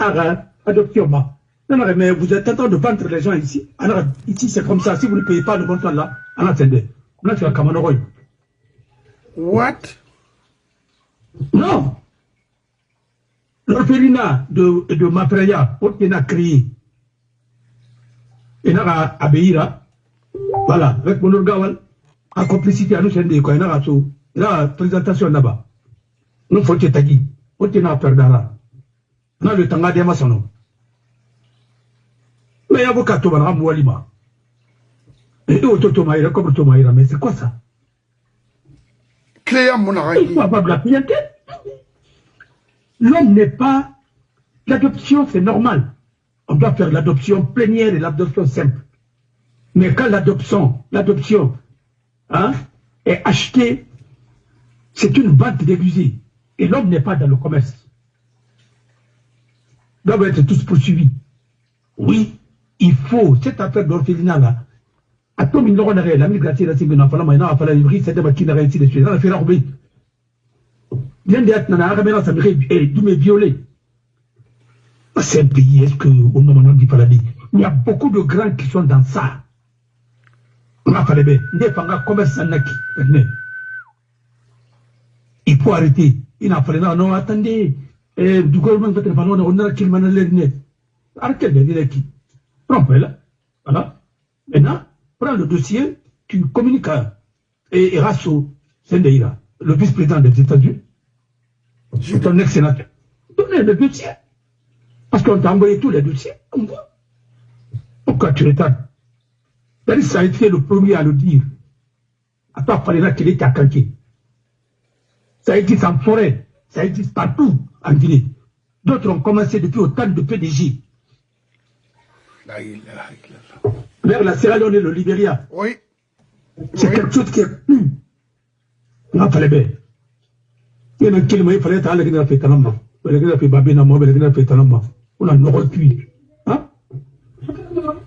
adoption. Non, mais vous êtes en train de vendre les gens ici. Alors, ici, c'est comme ça. Si vous ne payez pas le montant là, on attendez. Là, tu as Kamanoroy. What? Non. L'orphelinat de Mapreya, on a créé. Et n'a à Beira. Voilà, avec mon orgawal, en complicité à nous, c'est des quoi. Il y a la présentation là-bas. Nous faut que tu t'aiguilles. On a perdara. Non, le temps a démarré son nom. Mais avocat Toumara Moualima. Et Ototomaïra comme Tomaïra, mais c'est quoi ça? Cléa Mounaraï. Il faut avoir de la clientèle. L'homme n'est pas. L'adoption, c'est normal. On doit faire l'adoption plénière et l'adoption simple. Mais quand l'adoption hein, est achetée, c'est une vente déguisée. Et l'homme n'est pas dans le commerce. Ils doivent être tous poursuivis. Oui, il faut, cette affaire d'orphelinat là, à tout le monde, la migration, la cible, la livrer, c'est des qui n'a réussi de suivre. On a fait la roubée. Bien d'être dans la ramena, ça me violé. C'est un pays, est-ce qu'on n'a dit pas la vie? Il y a beaucoup de grands qui sont dans ça. On a fait les commerce en acquis. Il faut arrêter. Il n'a pas non, attendez. Du gouvernement, on a qu'il m'a l'air. Arrêtez de dire qui. Prends-le. Voilà. Maintenant, prends le dossier, tu communiques et Rasso Sendeira, le vice-président des États-Unis, c'est ton ex-sénateur. Donnez le dossier. Parce qu'on t'a envoyé tous les dossiers. On voit. Pourquoi tu retardes? Ça a été le premier à le dire. À part Falena qu'il était à Kanké. Ça existe en forêt. Ça existe partout en Guinée. D'autres ont commencé depuis autant de PDG. Vers la Sierra Leone et le Libéria. Oui. C'est quelque chose qui est plus. On a fait les bêtes. Il y a un kilomètre, il fallait être à la fait Talamba. Il a fait Babina, il a fait Talamba. On a un recuit. Hein?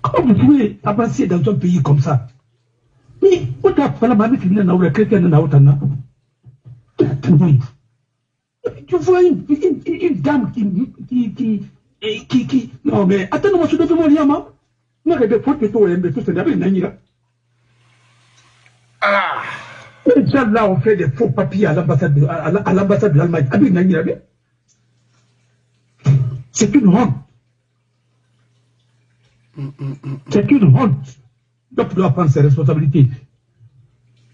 Comment vous pouvez avancer dans un pays comme ça? Mais, on a fait la mamie qui vient dans le chrétien dans l'Autana. Tu vois une dame qui. Non, mais attends-moi, je devais mourir, maman. Non, mais faut que tu aies tout ça. Ah! Les gens là ont fait des faux papiers à l'ambassade de l'Allemagne. C'est une honte. C'est une honte. Donc, il doit prendre ses responsabilités.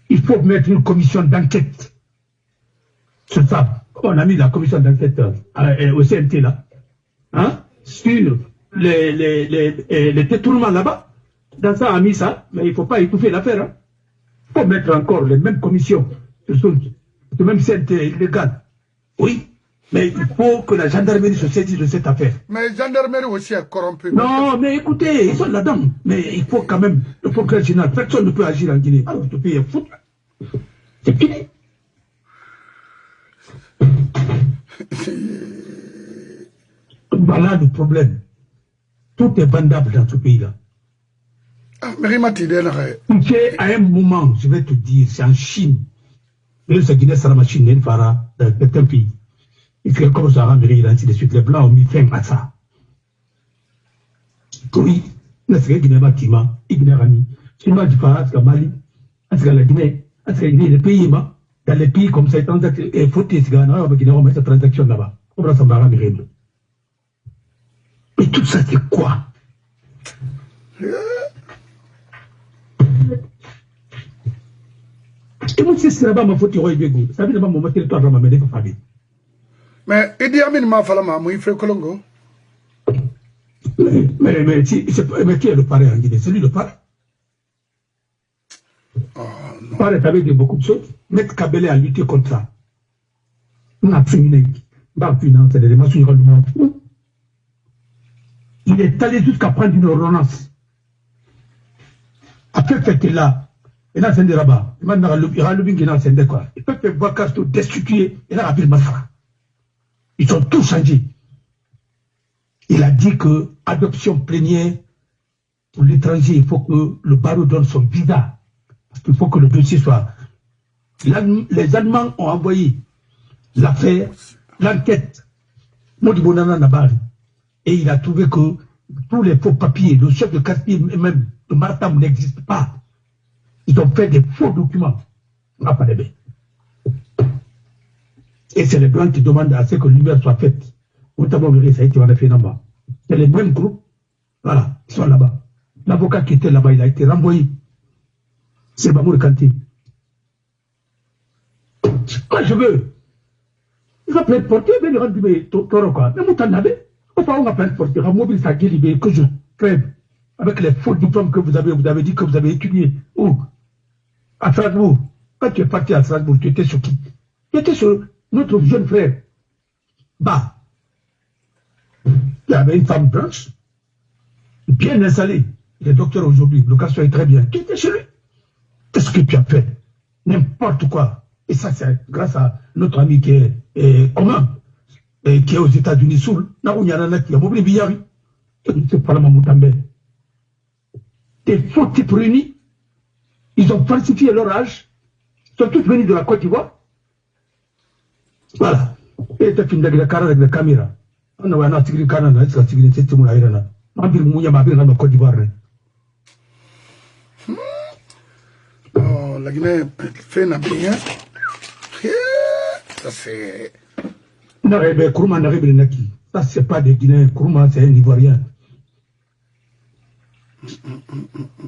Il faut mettre une commission d'enquête. C'est ça. On a mis la commission d'enquête au CNT là. Hein? Sur les détournements là-bas. Dans ça, on a mis ça, mais il ne faut pas étouffer l'affaire. Hein? Il faut mettre encore les mêmes commissions, le même CNT illégal. Oui, mais il faut que la gendarmerie se saisisse de cette affaire. Mais la gendarmerie aussi est corrompue. Non, mais écoutez, ils sont là-dedans. Mais il faut quand même, le procureur général, personne ne peut agir en Guinée. Alors, le pays est fou. C'est fini. Voilà le problème. Tout est vendable dans ce pays-là. À un moment, je vais te dire, c'est en Chine. C'est Guinée, c'est la machine, dans certains pays. Il fait comme ça, Amérique, ainsi de suite. Les Blancs ont mis fin à ça. Oui, n'est-ce que Guinée Matima, Guinée Rami, Chinois du Faras, Mali, est-ce que la Guinée, est-ce que les pays, dans les pays comme ça, il faut que Ghana, Guinée, on met cette transaction là-bas. On va s'en barrer, Amérique. Mais tout ça, c'est quoi? Et moi, c'est là-bas, ma faute, ça veut dire que mon territoire va m'amener pour faire. Mais Idi Amin m'a fallu il fait Colongo. Mais qui est le parrain en Guinée? C'est lui le parrain. Le parrain avait dit beaucoup de choses. Mettre Kabele à lutter contre ça. On a fini. Il est allé jusqu'à prendre une ordonnance. Après, fait là. Il a fait Rabat. Il a fait quoi. Il peut faire Bakasto destituer. Il a rappelé Mafra. Ils ont tout changé. Il a dit que adoption plénière pour l'étranger, il faut que le barreau donne son visa. Parce qu'il faut que le dossier soit. Les Allemands ont envoyé l'affaire, l'enquête, Modibonana Nabari. Et il a trouvé que tous les faux papiers, le chef de quartier, même de Martam n'existe pas. Ils ont fait des faux documents. On n'a pas de bain. Et c'est les Blancs qui demandent à ce que l'univers soit faite. C'est les mêmes groupes, voilà, qui sont là-bas. L'avocat qui était là-bas, il a été renvoyé. C'est Bamour Kanté. Moi, je veux. Il va plaindre porter, mais il va dire, Toro quoi. Mais Moutan Nabé, enfin, on va plaindre porter, on va mobile sa gueule, que je crève. Avec les faux diplômes que vous avez dit que vous avez étudiés. Où? À Strasbourg. Quand tu es parti à Strasbourg, tu étais sur qui? Tu étais sur notre jeune frère. Bah. Il y avait une femme blanche, bien installée. Il est docteur aujourd'hui, le cas est très bien. Tu étais chez lui. Qu'est-ce que tu as fait? N'importe quoi. Et ça, c'est grâce à notre ami qui est commun, qui est aux États-Unis, Soul. Qui a mobile Biyari. C'est pas la Mamoutambe. Des faux types réunis. Ils ont falsifié leur âge. Ils sont tous venus de la Côte d'Ivoire. Voilà. Et tu as fini avec la caméra avec la caméra. On a un tigre Canada, c'est un tigre de cette moulin. On a vu Mouya Mabir dans la Côte d'Ivoire. Oh, la Guinée fait un bien. Ça c'est. N'arrive Kourouma n'arrive le Naki. Ça c'est pas des Guinéens. Kourouma c'est un Ivoirien.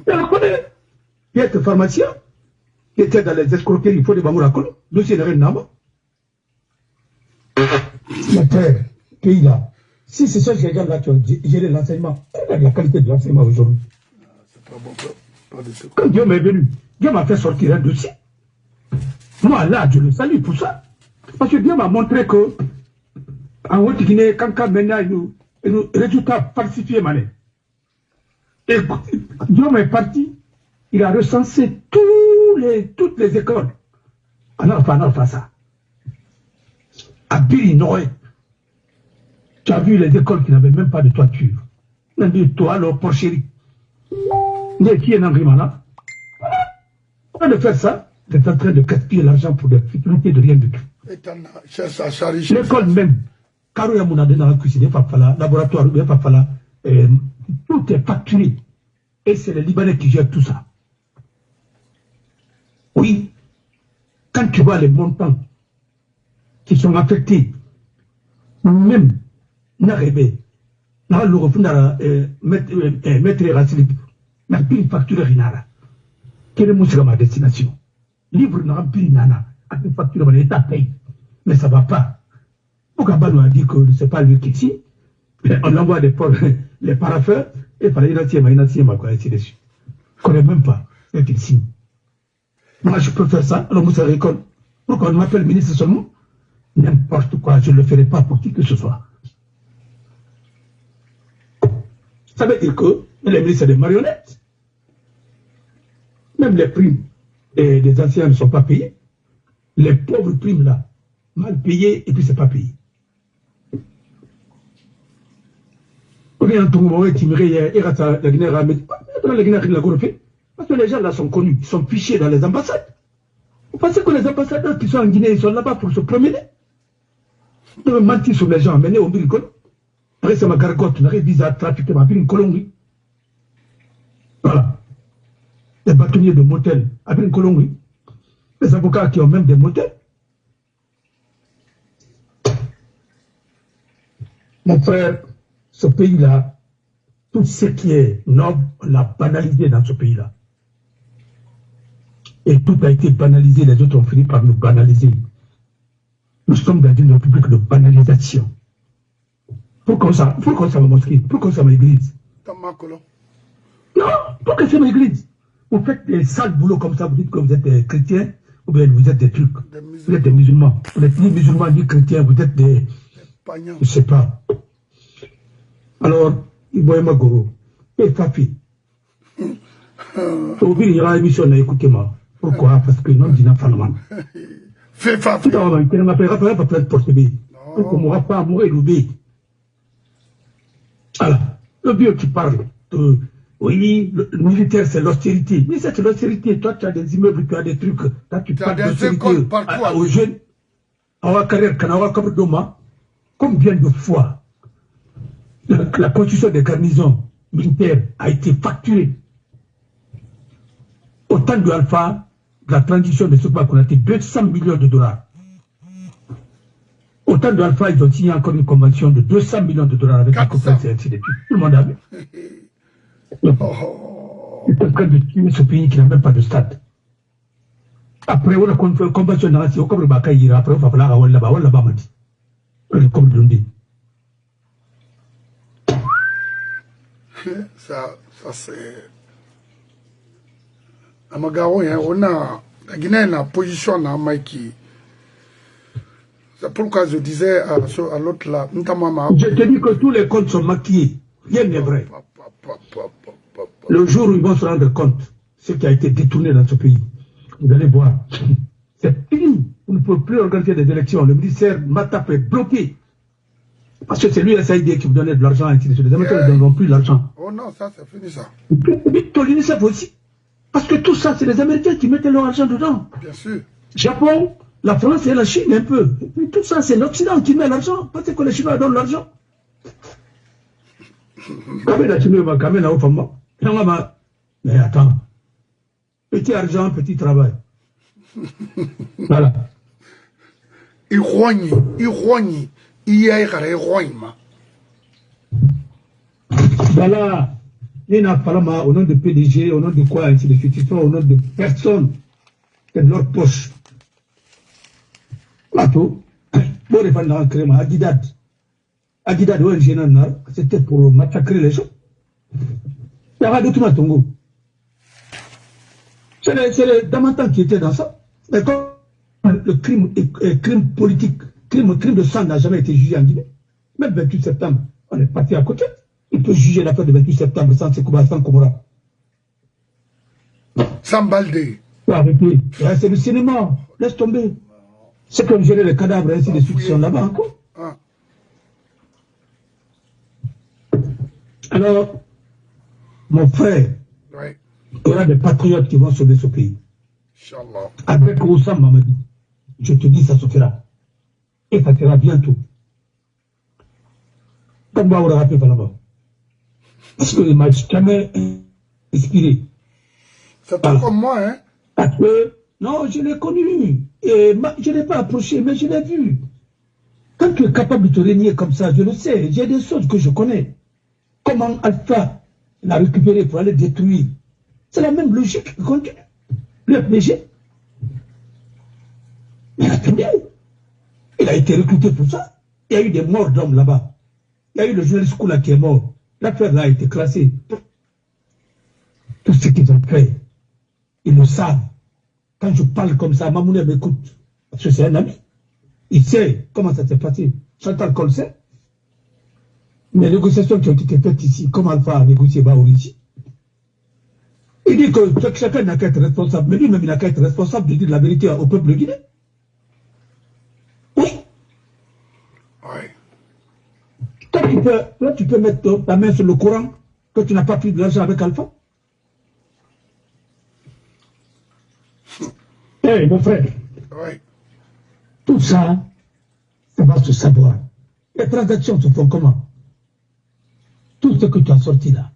On connaît. Il y a des pharmaciens qui étaient dans les escroqueries. Il faut des Bamourakoul. Dossier de Renama. La terre. Pays là. Si c'est ça que les gens là qui ont géré l'enseignement, regarde la qualité de l'enseignement aujourd'hui. C'est pas bon, pas du tout. Quand Dieu m'est venu, Dieu m'a fait sortir un dossier. Moi là, je le salue pour ça. Parce que Dieu m'a montré que en Haute-Guinée, quand maintenant il nous résultat falsifié, mané. Et Dieu m'est parti, il a recensé toutes les écoles. Alors, ça. À Biri Noé. Tu as vu les écoles qui n'avaient même pas de toiture. On a dit, toi, alors, porcherie. Qui est dans Rimana? On de faire ça, tu es en train de gaspiller l'argent pour des futilités de rien du tout. L'école même, Karo Yamounade dans la cuisine, il va falloir, laboratoire, il va falloir, tout est facturé. Et c'est les Libanais qui gèrent tout ça. Oui, quand tu vois les montants qui sont affectés, même n'arriver, n'a le refus mettre Racine, n'a plus une facture Rinara. Quelle est ma destination? Livre n'a plus Nana, à une facture de l'État paye. Mais ça ne va pas. Pourquoi nous a dit que ce n'est pas lui qui ici? On envoie les paraffeurs, et il fallait y ainsi de suite. Je ne connais même pas ce qu'il signe. Moi, je peux faire ça, alors Moussa Récole. Pourquoi on m'appelle ministre seulement? N'importe quoi, je ne le ferai pas pour qui que ce soit. Ça veut dire que les ministres sont des marionnettes. Même les primes des anciens ne sont pas payées. Les pauvres primes là, mal payées et puis c'est pas payé. Parce que les gens là sont connus, ils sont fichés dans les ambassades. Vous pensez que les ambassadeurs qui sont en Guinée, ils sont là-bas pour se promener? Tu veux mentir sur les gens, mener au Biricolo. Après, c'est ma gargote, on arrive à trafiquer ma ville, Colombie. Voilà. Les bâtonniers de motels, à Colombie. Les avocats qui ont même des motels. Mon frère, ce pays-là, tout ce qui est noble, on l'a banalisé dans ce pays-là. Et tout a été banalisé, les autres ont fini par nous banaliser. Nous sommes dans une république de banalisation. Pourquoi ça ma mosquée? Pourquoi ça ma église? Non, pourquoi c'est ma église? Vous faites des sales boulots comme ça, vous dites que vous êtes des chrétiens, ou bien vous êtes des trucs. Vous êtes des musulmans. Vous n'êtes ni musulmans ni chrétiens, vous êtes des... Je ne sais pas. Alors, Iboyama Goro, et Fafi. Il y aura une émission à écouter moi. Pourquoi? Parce que non, dîner pas le Fais Fafi. Non, on ne m'appellera pas plein de porte-bébé. Donc on ne m'aura pas à mourir le bé. Alors, le bio qui parle de... Oui, le militaire, c'est l'austérité. Mais c'est l'austérité. Toi, tu as des immeubles, tu as des trucs. Là, tu parles d'austérité aux jeunes. En carrière, combien de fois la construction des garnisons militaires a été facturée? Au temps de Alpha, la transition de ce qu'on a été 200 millions de $. Au temps de Alpha, ils ont signé encore une convention de 200 millions de $. Avec la conférence et ainsi de suite. Tout le monde a vu. Ils sont en train de tuer ce pays qui n'a même pas de stade. Après, on a fait une convention de nation, comme le Bakaïra, après, on va falloir avoir là-bas, Madi. Comme le dit. Ça c'est... Amagao, on a... La Guinée a une position dans Maïki. C'est pourquoi je disais à l'autre là, notamment... Je te dis que tous les comptes sont maquillés. Rien n'est vrai. Le jour où ils vont se rendre compte ce qui a été détourné dans ce pays, vous allez voir. C'est fini. Vous ne pouvez plus organiser des élections. Le ministère Matap est bloqué. Parce que c'est lui, SAID, qui vous donnait de l'argent. Les Américains ne donneront plus l'argent. Oh non, ça, c'est fini ça. l'UNICEF aussi. Parce que tout ça, c'est les Américains qui mettent leur argent dedans. Bien sûr. Japon, la France et la Chine un peu. Et puis tout ça, c'est l'Occident qui met l'argent. Parce que les Chinois donnent l'argent. Mais attends. Petit argent, petit travail. Voilà. Il rogne. Voilà. Il n'y a pas au nom de PDG, au nom de quoi, ainsi de suite, au nom de personne, c'est de leur poche. Plateau, pour défendre l'encrément, Adidad, c'était pour massacrer les gens. Il y a d'autres Matongo. C'est les Damantans qui étaient dans ça. Mais comme le crime politique, crime de sang n'a jamais été jugé en Guinée, même 28 septembre, on est parti à côté. Il peut juger l'affaire de 28 septembre sans Sekouba, sans Komora. Sans Baldé. Arrêtez. C'est le cinéma. Laisse tomber. C'est comme gérer les cadavres, ainsi de suite, qui sont là-bas encore. Ah. Alors, mon frère, oui. Il y aura des patriotes qui vont sauver ce pays. Inch'Allah. Avec Oussam Mamadi, je te dis, ça se fera. Et ça sera bientôt. Comme on va rappeler là-bas. Parce qu'il ne m'a jamais inspiré. C'est pas comme moi, hein? Parce que, non, je l'ai connu. Et je ne l'ai pas approché, mais je l'ai vu. Quand tu es capable de te régner comme ça, je le sais, j'ai des choses que je connais. Comment Alpha l'a récupéré pour aller détruire. C'est la même logique qui continue. Le FBG. Mais attendez, il a été recruté pour ça. Il y a eu des morts d'hommes là-bas. Il y a eu le journaliste Koula qui est mort. L'affaire là a été classée. Tout ce qu'ils ont fait, ils le savent. Quand je parle comme ça, Mamoune m'écoute. Parce que c'est un ami. Il sait comment ça s'est passé. Chantal Cole sait. Les négociations qui ont été faites ici, comment Alpha a négocié Baouri. Il dit que chacun n'a qu'à être responsable. Mais lui-même, il n'a qu'à être responsable de dire la vérité au peuple guinéen. Oui. Oui. Toi, tu peux mettre ta main sur le Coran que tu n'as pas pris de l'argent avec Alpha. Hey, mon frère. Oui. Tout ça, Ça va se savoir. Les transactions se font comment? Tout ce que tu as sorti là.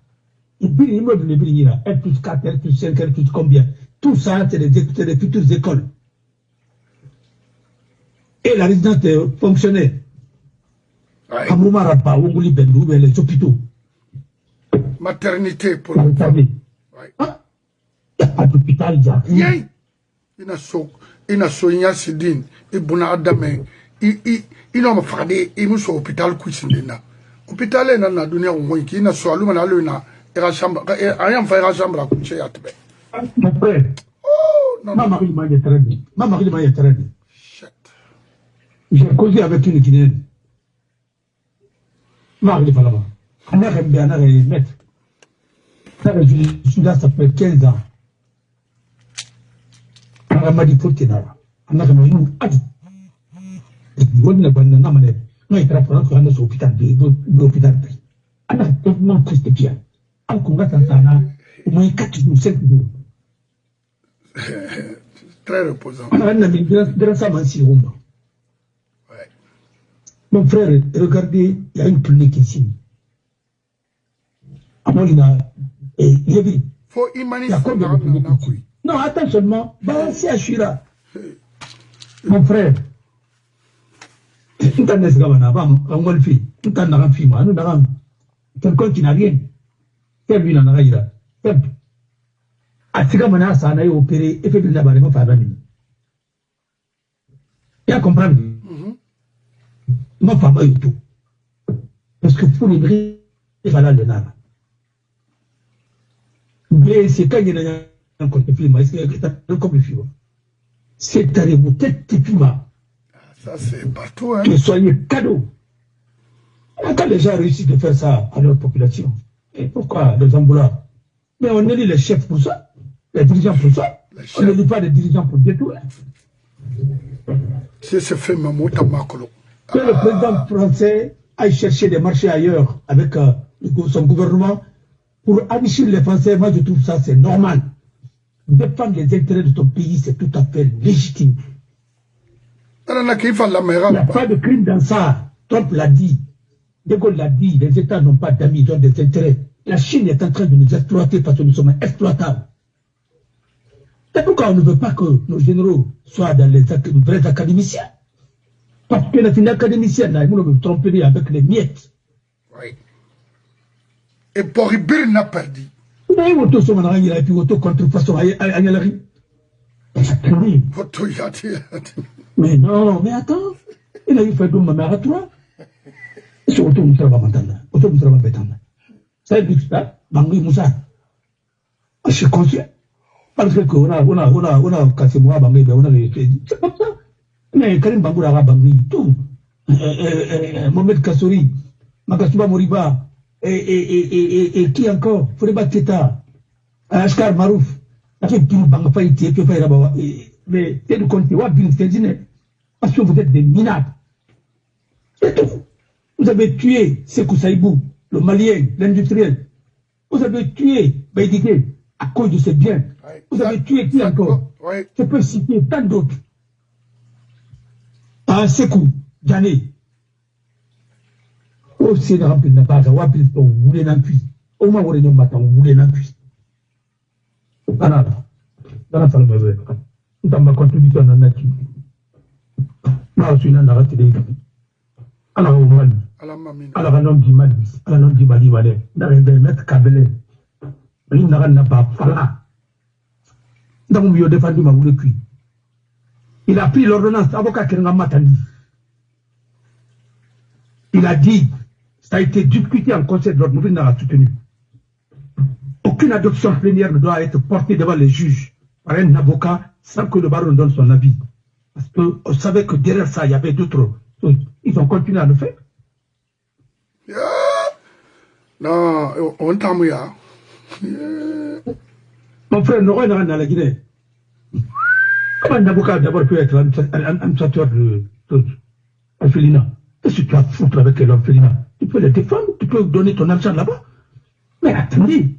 Et puis l'immeuble de Brini là, R plus 4, R plus 5, R plus combien? Tout ça, c'est des futures écoles. Et la résidence des fonctionnaires. À Moumarapa, Ougouli Bendou, les hôpitaux. Maternité pour le temps. Il n'y a pas d'hôpital, il n'y a rien. Il a soigné Sidine, et Bouna Adame, il n'a pas fait de hôpital Kouissindina. Hôpital est dans la dunia au moins qui n'a soit l'humain à l'una, et la chambre, et rien fait la chambre à coucher à Tibet. Mon frère, ma mari m'a été très bien. Ma mari m'a été très bien. J'ai causé avec une Guinéenne. Marie de là-bas. On a un maître. Je suis là, ça fait 15 ans. On m'a dit pour qu'il y ait là. On a un adi. On a un adi. On a un hôpital. On a tellement triste bien. On a au moins 4 ou 5 jours. Très reposant. On a un ami de sa mansi. Mon frère, regardez, il y a une clinique ici. À moi, il a vu. Faut imaginer. Non, attends seulement. C'est Ashira. Mon frère, tout un esclavage, un golfi, tout un arafim, un aram, quelqu'un qui n'a rien. C'est lui, n'en a rien. Atsigamana, ça n'a opéré, et fait de la barre, ma femme. Il a compris. Ma femme est tout. Parce que pour les bris, il va là le nara. Mais c'est quand il y a un côté film, c'est comme le film. C'est à vous tête de film. Ça, c'est partout, hein. Que soyez cadeau. Quand les gens réussissent de faire ça à leur population, et pourquoi les ambulants? Mais on élit les chefs pour ça, les dirigeants pour ça. On n'élit pas les dirigeants pour détruire. C'est ce fait, Mamou Tamakolo. Que le président français aille chercher des marchés ailleurs avec son gouvernement pour amicher les Français, moi je trouve ça c'est normal. Défendre les intérêts de ton pays, c'est tout à fait légitime. Il n'y a pas de crime dans ça. Trump l'a dit. De Gaulle l'a dit. Les États n'ont pas d'amis, ils ont des intérêts. La Chine est en train de nous exploiter parce que nous sommes exploitables. C'est pourquoi on ne veut pas que nos généraux soient dans les vrais académiciens. Parce que les académiciens, là, ils vont me tromper avec les miettes. Oui. Et Boribir n'a pas dit. Mais auto sont en et puis auto contrefaçon à Yalari. Mais non, mais attends. Il a eu fait de ma mère à toi. C'est auto Moussaba Mantana. Auto Moussaba Betana. Ça veut dire ça, Bangui Moussa. Je suis conscient. Parce que on a cassé moi, Bangui, on a réussi. C'est comme ça. Mais Karim Bangoura Bangui, tout. Mohamed Kassouri, Makasuba Moriba, et qui encore? Foriba Teta, Ashkar Marouf, a fait tout Bangafaï, qui fait là-bas. Mais c'est du compte, parce que vous êtes des minables. C'est tout. Vous avez tué Sekou Saïbou, le Malien, l'industriel. Vous avez tué Baïdike à cause de ses biens. Vous avez tué qui encore? Je peux citer tant d'autres. Sekou, Djané. Oh, c'est un peu de base, on va plus vous voulez n'en plus. Au moins, vous voulez n'en plus. Dans la salle de dans ma contribution dans la nature. Moi, je suis dans la raté. Alors, au Mali. Alors, un homme du Mali. Un homme du Mali, voilà. Dans les mettre Kabelé. Il n'a pas fallu. Dans mon milieu défendu, ma voulu cuire. Il a pris l'ordonnance, avocat Kerenga Matandi. Il a dit, ça a été discuté en conseil de l'ordre, nous n'a soutenu. Aucune adoption plénière ne doit être portée devant les juges par un avocat sans que le baron donne son avis. Parce qu'on savait que derrière ça, il y avait d'autres choses. Ils ont continué à le faire. Non, on t'a mis. Mon frère, nous sommes dans la Guinée. Comment un avocat d'abord peut être un tuteur de orphelinat? Qu'est-ce que tu as à foutre avec l'orphelinat? Tu peux les défendre, tu peux donner ton argent là-bas. Mais attendez.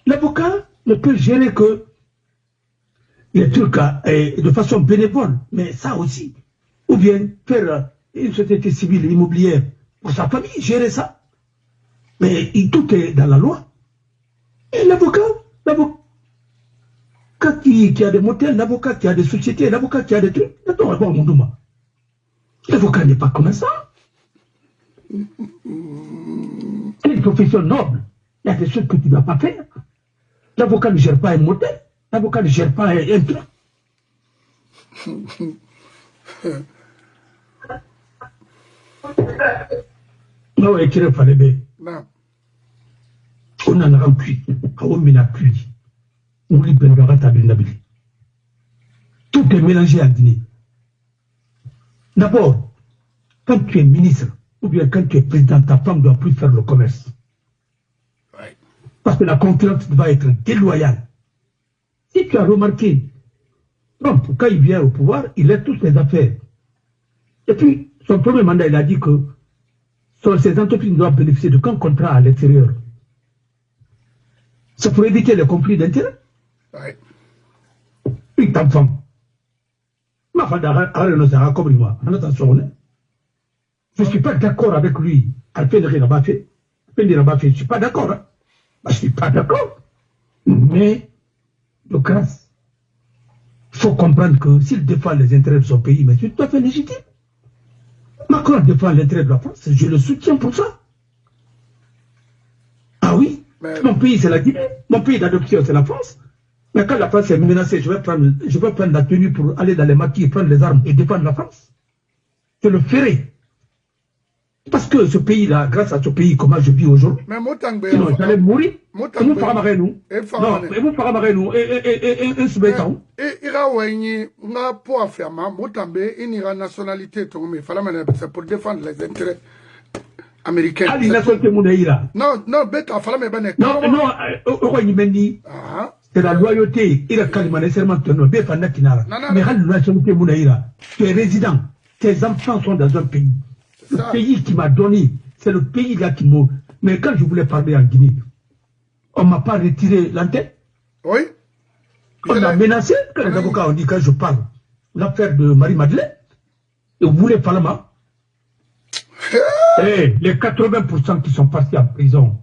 L'avocat ne peut gérer que les trucs de façon bénévole, mais ça aussi. Ou bien faire une société civile immobilière pour sa famille, gérer ça. Mais tout est dans la loi. Et l'avocat qui a des motels, l'avocat qui a des sociétés, l'avocat qui a des trucs, l'avocat n'est pas comme ça. C'est une profession noble. Il y a des choses que tu ne dois pas faire. L'avocat ne gère pas un motel. L'avocat ne gère pas un truc. Non, et qu'il fallait bien. On en a rempli. On a plus. On libérera ta vie. Tout est mélangé à Guinée. D'abord, quand tu es ministre, ou bien quand tu es président, ta femme ne doit plus faire le commerce. Parce que la concurrence va être déloyale. Si tu as remarqué, Trump, quand il vient au pouvoir, il aide toutes les affaires. Et puis, son premier mandat, il a dit que ces entreprises doivent bénéficier de qu'un contrat à l'extérieur. C'est pour éviter les conflits d'intérêts. Puis, ta femme. Ma femme a comme moi. Attention, je ne suis pas d'accord avec lui. Je ne suis pas d'accord. Je ne suis pas d'accord. Mais, de grâce, il faut comprendre que s'il défend les intérêts de son pays, mais c'est tout à fait légitime. Macron défend l'intérêt de la France, je le soutiens pour ça. Ah oui, mais... mon pays c'est la Guinée, mon pays d'adoption c'est la France. Mais quand la France est menacée, je vais prendre la tenue pour aller dans les maquis, prendre les armes et défendre la France. Je le ferai. Parce que ce pays-là, grâce à ce pays, comment je vis aujourd'hui, sinon j'allais mourir. Et vous farez nous. Non, et vous farez nous. Et un sous-béton. Et ira ouaigni, n'a pas affirmé, Motambe, il n'ira nationalité, c'est pour défendre les intérêts américains. Ah, nationalité Mounaïra. Non, bêta, Falame Banek. Non, Ouaigni Mendi. C'est la loyauté. Il a quasiment nécessairement tenu. Béfana Kinara. Mais la nationalité Mounaïra. Tu es résident. Tes enfants sont dans un pays. Le pays qui m'a donné, c'est le pays là qui m'a... Mais quand je voulais parler en Guinée, on ne m'a pas retiré l'antenne. Oui. On m'a menacé, quand les avocats ont dit quand je parle, l'affaire de Marie-Madeleine, et vous voulez Parlement. Et les 80% qui sont partis en prison,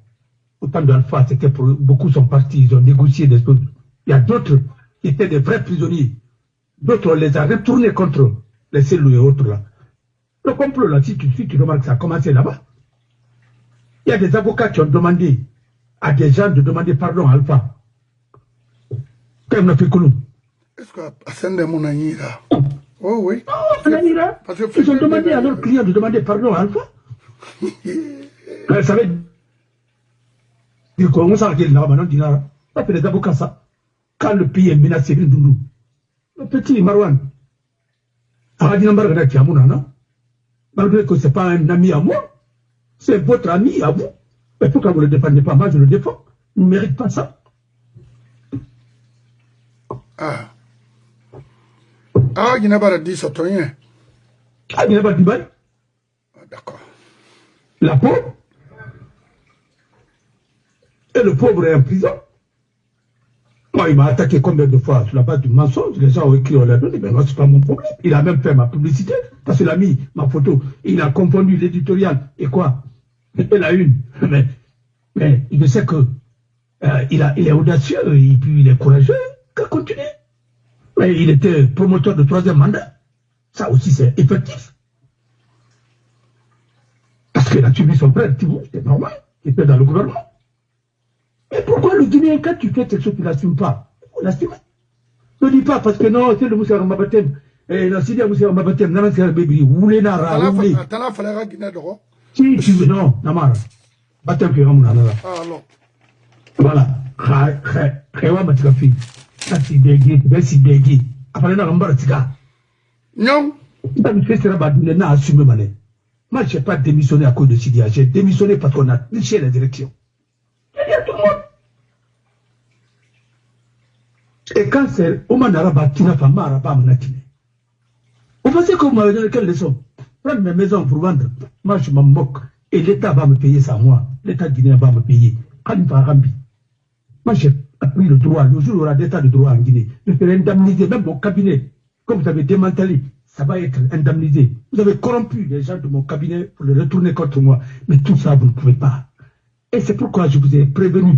autant d'Alpha, c'était pour... Beaucoup sont partis, ils ont négocié des choses. Il y a d'autres qui étaient des vrais prisonniers. D'autres, on les a retournés contre les cellules et autres là. Le complot là, si tu remarques, ça a commencé là-bas. Il y a des avocats qui ont demandé à des gens de demander pardon à Alpha. Quand on a fait Kouloum. Est-ce que Hassan de Mounanira? Oh oui. Ils ont demandé à leurs clients de demander pardon à Alpha. Ça veut dire qu'on s'en dit là-bas, non, Dinara. Ça fait les avocats ça. Quand le pays est menacé, le petit Marwan. Aradinambar qui a Mounana. Malgré que ce n'est pas un ami à moi, c'est votre ami à vous. Mais pourquoi vous ne le défendez pas? Moi, je le défends. Il ne mérite pas ça. Ah, il n'a pas dit ça, rien. Ah, il n'a pas dit bail. D'accord. La pauvre. Et le pauvre est en prison. Moi, il m'a attaqué combien de fois sur la base du mensonge. Les gens ont écrit, on l'a donné, mais moi, ce n'est pas mon problème. Il a même fait ma publicité, parce qu'il a mis ma photo. Il a confondu l'éditorial. Et quoi? Et la une. Mais il sait que il est audacieux, et puis il est courageux. Qu'il continue. Mais il était promoteur de 3e mandat. Ça aussi, c'est effectif. Parce qu'il a suivi son frère, Thibault, c'est normal. Il était dans le gouvernement. Mais pourquoi le Guinéen, quand tu fais quelque chose, tu ne l'assumes pas? Il faut l'assumer. Ne dis pas parce que non, c'est le Moussa Ramabatem. Et la Syrie Moussa Ramabatem, non, c'est le bébé. Vous voulez nara, vous voulez. T'as la falera Guinée d'or. Si, tu veux, non, Namara. Batem qui ramona. Ah, alors. Voilà. Khewa Matikafi. Ça, c'est dégué. Après, on va tiga. Non. Dans le festival, on a assumé mané. Moi, je n'ai pas démissionné à cause de Sidia. J'ai démissionné parce qu'on a triché la direction. Et quand c'est Oman Arabatina Fama Araba Manatine. Vous pensez que vous m'avez donné quelle leçon? Prendre mes maisons pour vendre. Moi je m'en moque. Et l'État va me payer ça, moi. L'État guinéen va me payer. Khalifa Rambi. Moi a pris le droit, le jour où il y aura d'état de droit en Guinée, de faire indemniser même mon cabinet, comme vous avez démantelé, ça va être indemnisé. Vous avez corrompu les gens de mon cabinet pour le retourner contre moi. Mais tout ça, vous ne pouvez pas. Et c'est pourquoi je vous ai prévenu.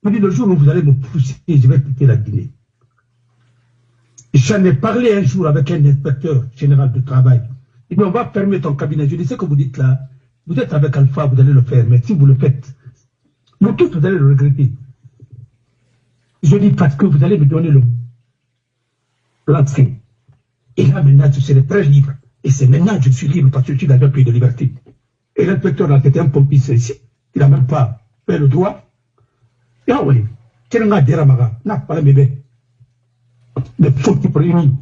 Je vous dis, le jour où vous allez me pousser, je vais quitter la Guinée. J'en ai parlé un jour avec un inspecteur général de travail. Il dit, on va fermer ton cabinet. Je dis, ce que vous dites là, vous êtes avec Alpha, vous allez le faire. Mais si vous le faites, vous tous, vous allez le regretter. Je dis, parce que vous allez me donner le l'entrée. Et là, maintenant, je serai très libre. Et c'est maintenant que je suis libre parce que je suis dans un pays de liberté. Et l'inspecteur là, c'était un pompiste ici. Il n'a même pas fait le droit. Et ah oui, c'est un gars n'a pas le bébé. Les faux types réunis.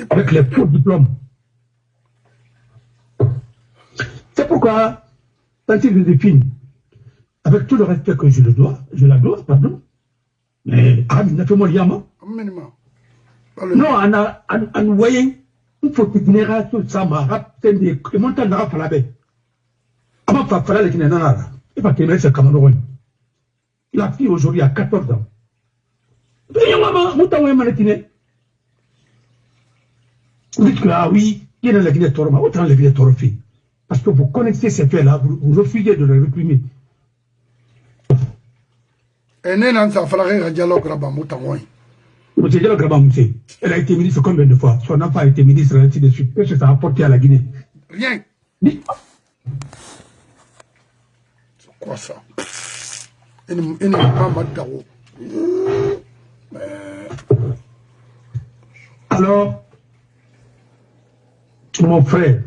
Avec les faux diplômes. C'est pourquoi, quand il défine, avec tout le respect que je la dois, pardon, mais il n'a fait mon liam. Non, en voyant, il faut que génération ça m'a rappelé que mon temps n'a pas la baie. Avant de faire les Guinéens, il va tenir ce Cameroun. La fille aujourd'hui a 14 ans. Vous dites que, ah oui, il y a la Guinée Toroma, autant la Guinée Torofi. Parce que vous connaissez ces faits-là, vous refusez de les réprimer. Et non, ça fallait un dialogue là-bas, elle a été ministre combien de fois? Son enfant a été ministre, ainsi de suite. Qu'est-ce que ça a apporté à la Guinée? Rien. C'est quoi ça? Il n'est pas Madao. Alors, mon frère,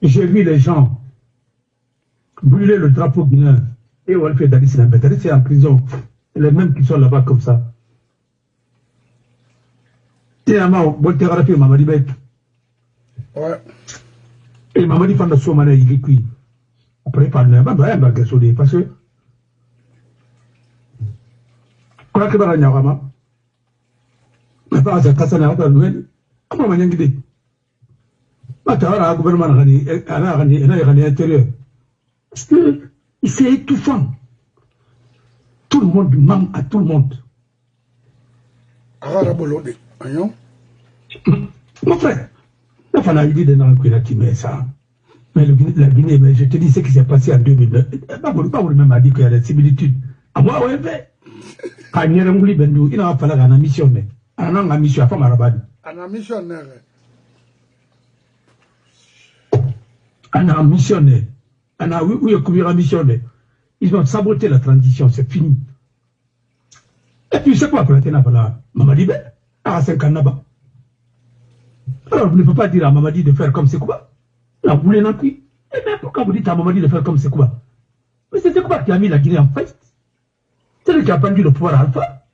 j'ai vu les gens brûler le drapeau guinéen et on fait Dadis Lambe. Dadis est en prison. Les mêmes qui sont là-bas comme ça. Ouais. Et Mamadi Fanda Somane, il est cuit. Après, il parle de parce que. Quoi que Baranya Rama, la base à Kassana, comment on y a dit? Matara, gouvernement, intérieur. Parce que c'est étouffant. Tout le monde ment à tout le monde. Mon frère, la femme a dit de non mais ça. Mais la Guinée, mais je te dis ce qui s'est passé en 2009. Pas vous même a dit qu'il y a des similitudes. À moi, ouais, mais. Quand il y a un mouli bendu, il n'a pas fallu en mission. En mission, à femme arabade. En mission, en mission, en mission. Ils ont saboté la transition, c'est fini. Et puis, c'est quoi, Mamadi Ben, à 5 ans là-bas. Alors, vous ne pouvez pas dire à Mamadi de faire comme c'est quoi. Là, vous voulez non plus. Et bien, pourquoi vous dites à Mamadi de faire comme c'est quoi? Mais c'est quoi qui a mis la Guinée en fait? C'est lui qui a pendu le pouvoir à Alpha.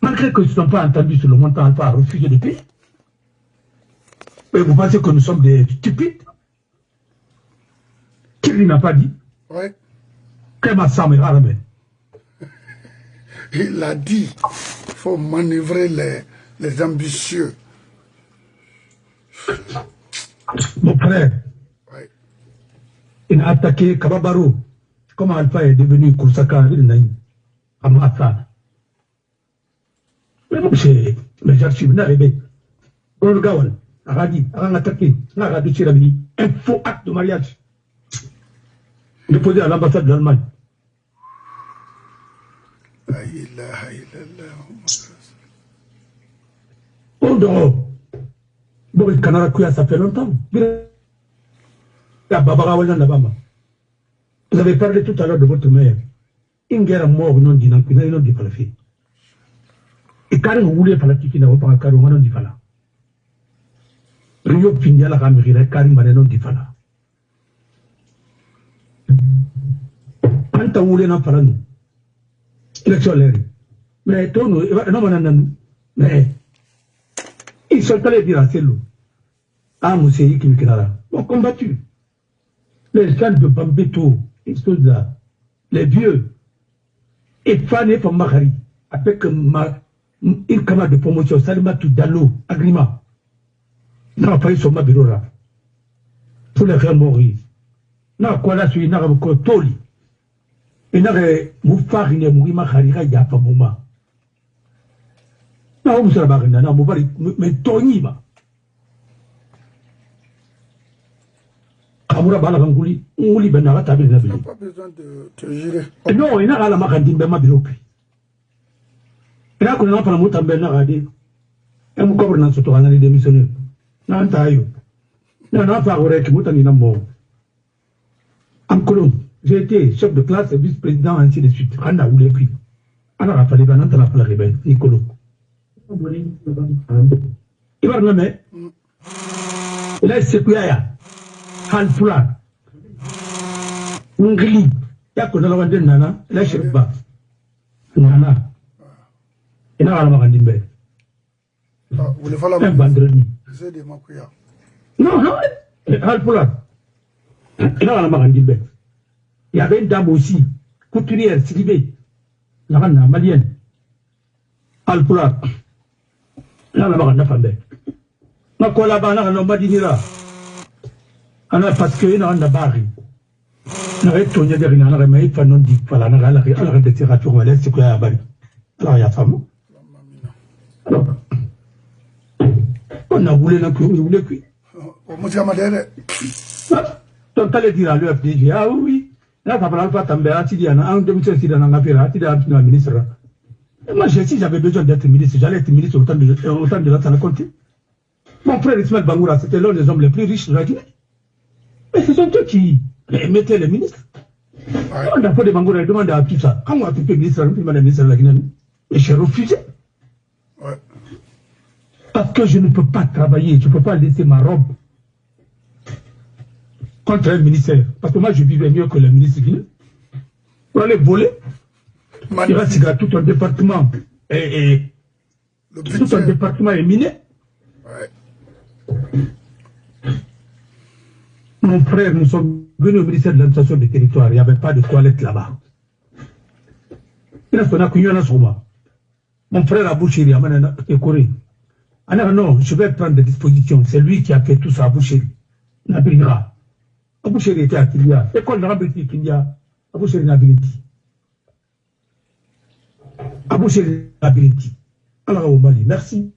Malgré qu'ils ne se sont pas entendus sur le montant, Alpha a refusé de payer. Et vous pensez que nous sommes des stupides? Qui lui n'a pas dit? Oui. Il a dit, il faut manœuvrer les ambitieux. Mon frère, oui. Il a attaqué Kababaro. Comment Alpha est devenu Koursaka à Massa. Mais j'archive, n'arrivez. Bon, le Gawal, Aradi, a attaqué, Aradi Chirabini, un faux acte de mariage. Déposé à l'ambassade d'Allemagne. Oh non. Bon, le Canara Kouya, ça fait longtemps. Vous avez parlé tout à l'heure de votre mère. Une guerre mort non dit non dit pas la fille. Et quand vous voulez faire la petite n'a pas un non dit pas là. Rio Pindia la Ramirira, Karim non dit pas là. Quand vous voulez n'en parler nous. Élection l'air. Mais toi, non, mais ils sont allés dire à Célou. Ah, monsieur, qui me là. Bon, combattu. Les gens de Bambeto, ils sont là. Les vieux. Et Fané pour Mahari, avec une camarade de promotion, Salimatu Dalo, Agrima. Non, pas eu son bureau là. Pour les remourir. Non, quoi là, celui-là, Toli. Et n'a pas de mouvement harira ya pas moment. Non, vous savez pas, non, vous parlez, mais Tony ma. Kamura bala kanguli, uli benara tabi na bili. Pas besoin de te jurer. Non, il n'a pas la makandine bema bilopi. Il n'a pas la mouta benara de. Et mon corps n'a surtout rien de démissionner. Non, taillot. Non, non, pas vrai que mouta ni nambo. Amkolon, j'ai été chef de classe, vice-président, ainsi de suite. Randa ou les prix. Alors, la palais banane, la palais rebelle, Nicolo. Il va nommer. Là, c'est quoi ya? Halfula. Ngili. Ya ko dala wande nana, la shirba. Nana. Ina ala makandimbe. Vous le fallait vendredi. C'est des makuya. Non, non. Halfula. Ina ala makandimbe. Il y avait une dame aussi, couturière, Sylvie. La rana malienne. Halfula. Ina ala makandafambe. Ma kolabana na madinira. Ana parce que ina anda bari. Na retonya derina na remai fa non di fala na ala de tirature wala c'est quoi ya bari. Alors ya femme. Alors on a voulu na que on voulait que. O mo chama dere. Donc t'allais dire à l'UFDG ah oui. Là ça parle pas tambe ati dia na en 2016 dans la affaire ati dia na ministre. Et moi si j'avais besoin d'être ministre, j'allais être ministre autant de la Tana Conté. Mon frère Ismaël Bangoura, c'était l'un des hommes les plus riches de la Guinée. Mais ce sont eux qui mettaient les ministres. Ouais. On n'a pas de Bangoura, il demande à tout ça. Quand on a pu ministre de la Guinée, et j'ai refusé. Ouais. Parce que je ne peux pas travailler, je ne peux pas laisser ma robe contre un ministère. Parce que moi, je vivais mieux que le ministre guinéen. Pour aller voler, il reste tout un département. Et tout un département est miné. Ouais. Mon frère, nous sommes venus au ministère de l'administration des territoires. Il n'y avait pas de toilette là-bas. Mon frère Abouchiri, non, je vais prendre des dispositions. C'est lui qui a fait tout ça, Abouchiri. Nabilira. Abouchiri était à Kilia. École de Rabiti Kilia. Abouchiri Nabiliti. Abouchiri Nabiliti. Alors, au Mali, merci.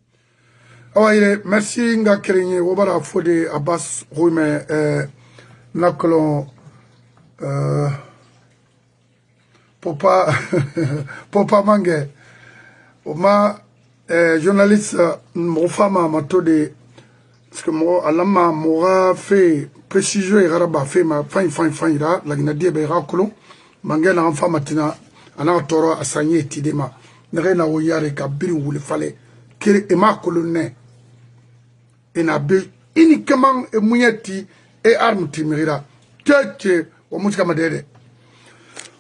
Oui, merci nga kerenye wobara fode Abbas Roume nakolon Popa Mange oma journaliste mo fama matode parce que mo alama mora fait précision et raba fait ma fin ira la gina die be rakolo mangela en fama tina ana toro asanye tidema nrena wo yare ka biri wule fale kere ema kolonne ina be uniquement e munyati e arme timirira tete o muska madede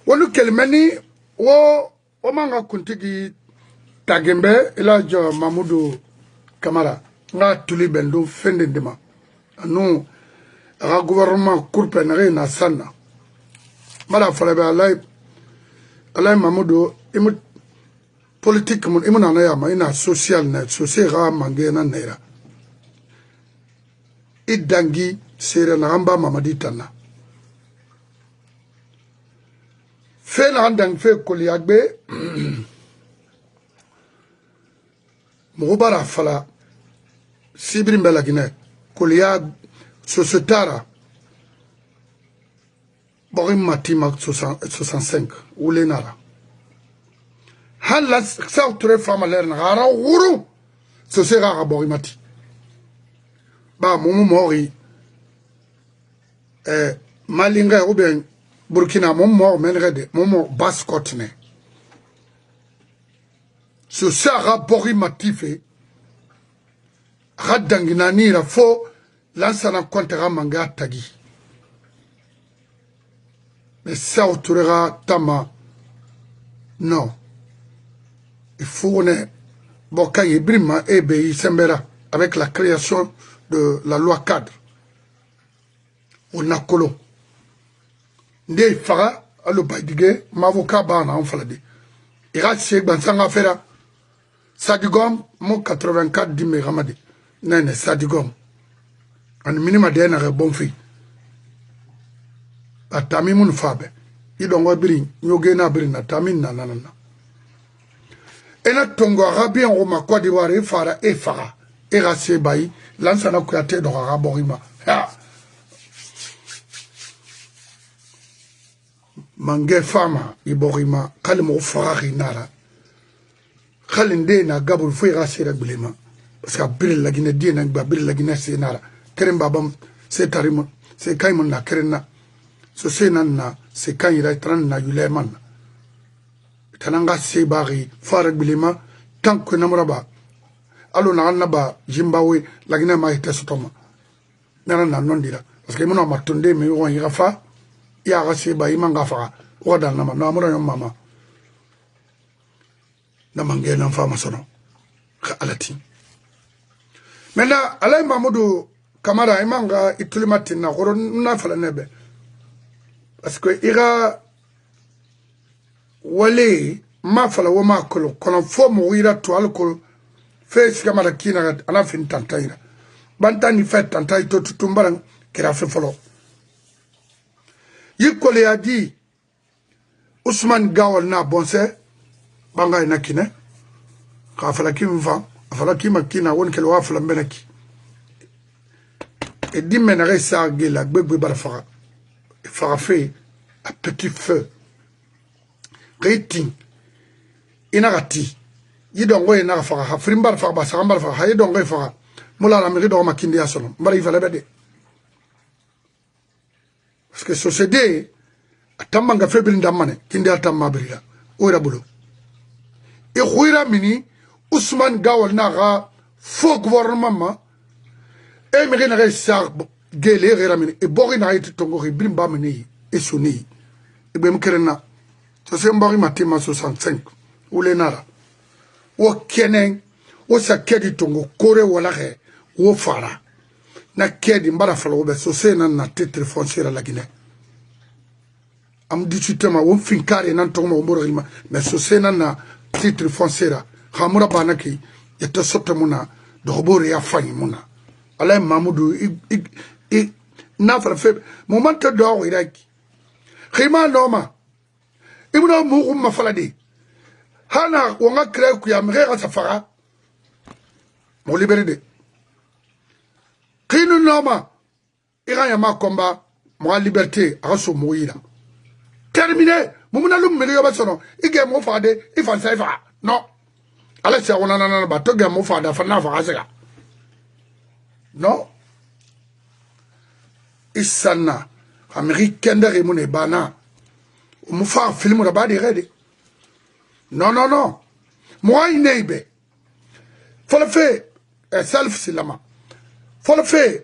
wonu kelmani o manga kuntigi tagembe Elajo Mamadou Kamara nga tuli bendo fende dema anu aga gouvernement courpe na sanna mala falabe alay Mamadou imu politique mun imu na ya ma ina social net social ga mangena nera idangi sere na amba mamadi tanna fe na andang fe koliagbe Mugubara fala Sibrin Belagine Kolia Sosotara Borim Matima 65 ou Lenara Halas Sautre Famaler Nara Wuru Sosera Borimati Ba Momo Mori Malinga ou bien Burkina Momo Menrede Momo Baskotne ce sera Borimatife Radanginani la fo lansana kontera manga tagi mais ça autorera tama non il faut ne bokaye brima ebe sembera avec la création de la loi cadre on a colo ndé fara alo baydige mavoka bana on falade ira cheikh bansanga fera Sadigom, mon 84 dime ramadi. Nene, Sadigom. Un minimum de bon fille. Atami mon fabe. idongo biri nyogena biri na tamin na nanana ena tongo rabien roma Côte d'Ivoire fara e fara e rase bayi lansana kuyate do raborima ha mange fama iborima kalmo fara nara khalinde na gabul fu rase raglema parce que biri la Guinée dina biri la Guinée senara kerem babam c'est tarimo c'est kaymon na kerena so senana c'est quand il est tran na yuleman tananga sebari fara bilima tant que namraba allo na naba Zimbabwe la Guinée ma ite sotoma nana non dira parce que mon matonde me on ira fa ya ga seba imanga fa oda na na amura yo mama na mangena fama sono alati mena alay mamadou Kamara imanga itulimati na goro na fala nebe parce que ira wale ma fala wo ma kolo kono fo mo ira to alcool fe Kamara kina ana fin tantaira bantani fait tantai to tumbaran kira fe folo yikole a dit Ousmane Gawal na bonse banga ina kine ka fala kimva fala kimakina won kelo wa fala benaki et dit menere sa gela gbegbe barafara fara fait à petit feu rating inagati yidongo ina fara ha frimbar fara ba sambar fara ha yidongo fara mula la miri do makindi asono mbari fala bede parce que société atamanga febri ndamane kindi atamma brila ora bulo e khuira mini Ousmane Gawal na ga fo gouvernement e mi gena sa gele ramini e bori na yiti tongo ri brimba mini e soni e be mkerena so se mbori matima 65 ule nara wo kenen wo sa kedi tongo kore wala he wo fara na kedi mbara fala wo be so se na titre foncier la Guinée am 18 ma wo finkare nan tongo mo mboro rilma mais so se na titre foncier khamura banaki yetta sotamuna do bore ya fani muna Alain Mamoudou, il n'a pas fait. Moment d'or, il a dit. Rima Noma. Il m'a dit, ma faladi. Hana, on a créé qu'il y a un rêve à Safara. Mon libéré. Rino Noma. Il y a un combat. Ma liberté, à son mouilla. Terminé. Moumounaloum, mais il y a son nom. Il y a mon fade, il faut ça. Non. Allez, c'est on a un bateau, il y a mon fade, il faut ça. Non. Isana. Américain de Remone Bana. Moufa film de badi ready. Non, non, non. Moi, il n'est pas. Faut le faire. Self-silama. Faut le faire.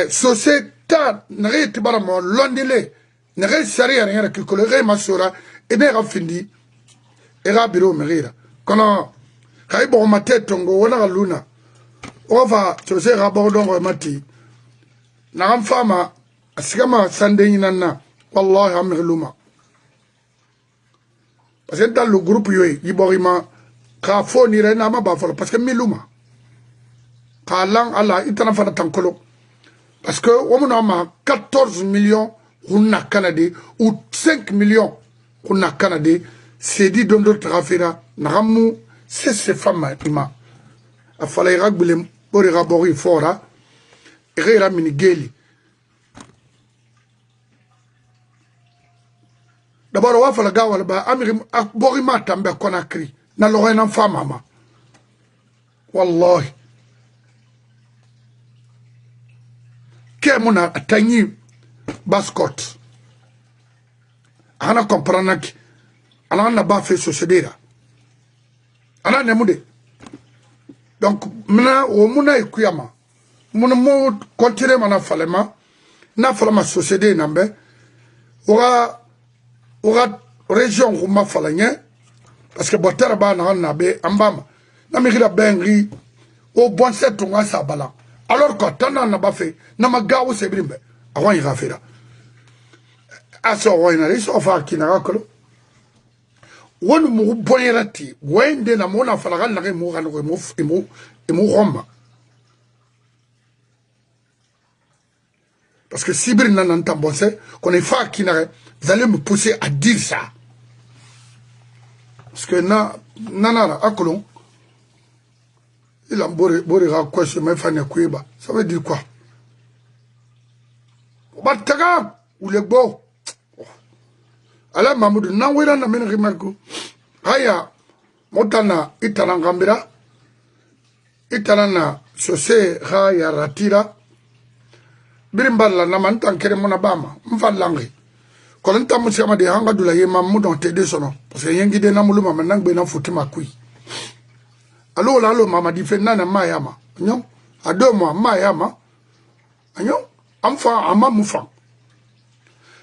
Société, n'arrête pas mon londilé. N'arrête sérieux rien que le ré masura. Et n'est fini. Et rabiro merira. Quand on a bon ma tête, tongo, on a luna. Ova to se rabodon mati na am fama asigama sande nyinana wallahi amruluma parce que dans le groupe yoy yiborima ka fo ni rena ma ba folo parce que miluma ka lang ala itana fana tankolo parce que on ma 14 millions hunna canadé ou 5 millions hunna canadé c'est dit dondo trafira nagamu c'est femme ima afala iragbulem bori rabori fora ira mini geli d'abord wa fala Gawal ba amiri bori matambe Conakry na lo ena fama ma wallahi kemuna tanyi bascot ana comprendre ki ana na ba fait société ana nemude. Donc, maintenant, au monde ekuyama, mon mot continue mana falema, na falama société nambe, aura région où ma falanye, parce que botera ba na nabe ambama, na mikira bengi, au bon set on a sa bala. Alors que tant na ba fait, na magawo se brimbe, awan ira fera. Aso wayna iso fa kinara kolo. Won mu boyerati wende na mona falagal na mo gano mo roma Parce que si Brin n'en entend bon, qu'on est fort qui n'arrête, vous allez me pousser à dire ça. Parce que nanana, à Colomb, il a boré quoi sur mes fans Kouiba. Ça veut dire quoi? Bataga, ou les beaux. Alors, Mamoudou, Nawira n'a même remarqué. Aya, Motana, Itana Gambira, Itana, Sose, Raya, Ratira, Birimbala, Namantan, Keremonabama, Mfalangi. Kolanta Moussama de Hanga de la Yema Moudon Tede Sono, parce que Yengi de Namuluma, Manang Bena Foutima Kui. Alors, là, Mama dit Fenana Mayama, non, à 2 mois, Mayama, non, enfant, Ama Moufan.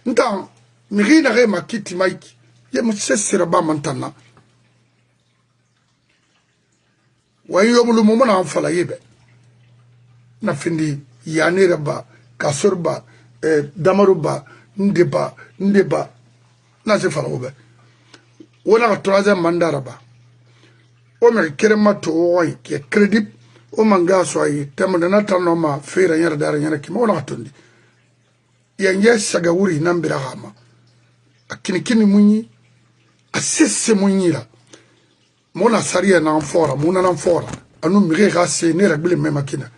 Ntan, Mirina Rema Kiti Mike, Yem Sessiraba Mantana. Wayo le moment en fala yebe. Na findi Yaniraba, Kasurba, Damaruba, Ndeba, na se fala obe. Wona ka 3e mandat raba. O me kerema to oy ki credit o manga so ay temo na tanno ma fera nyara dara nyara ki mo na tondi. Yanje saga wuri nambira hama. Akini munyi asese munyira. Mona saria na fora, mona na fora. Anu mire rase ne ragbile me makina.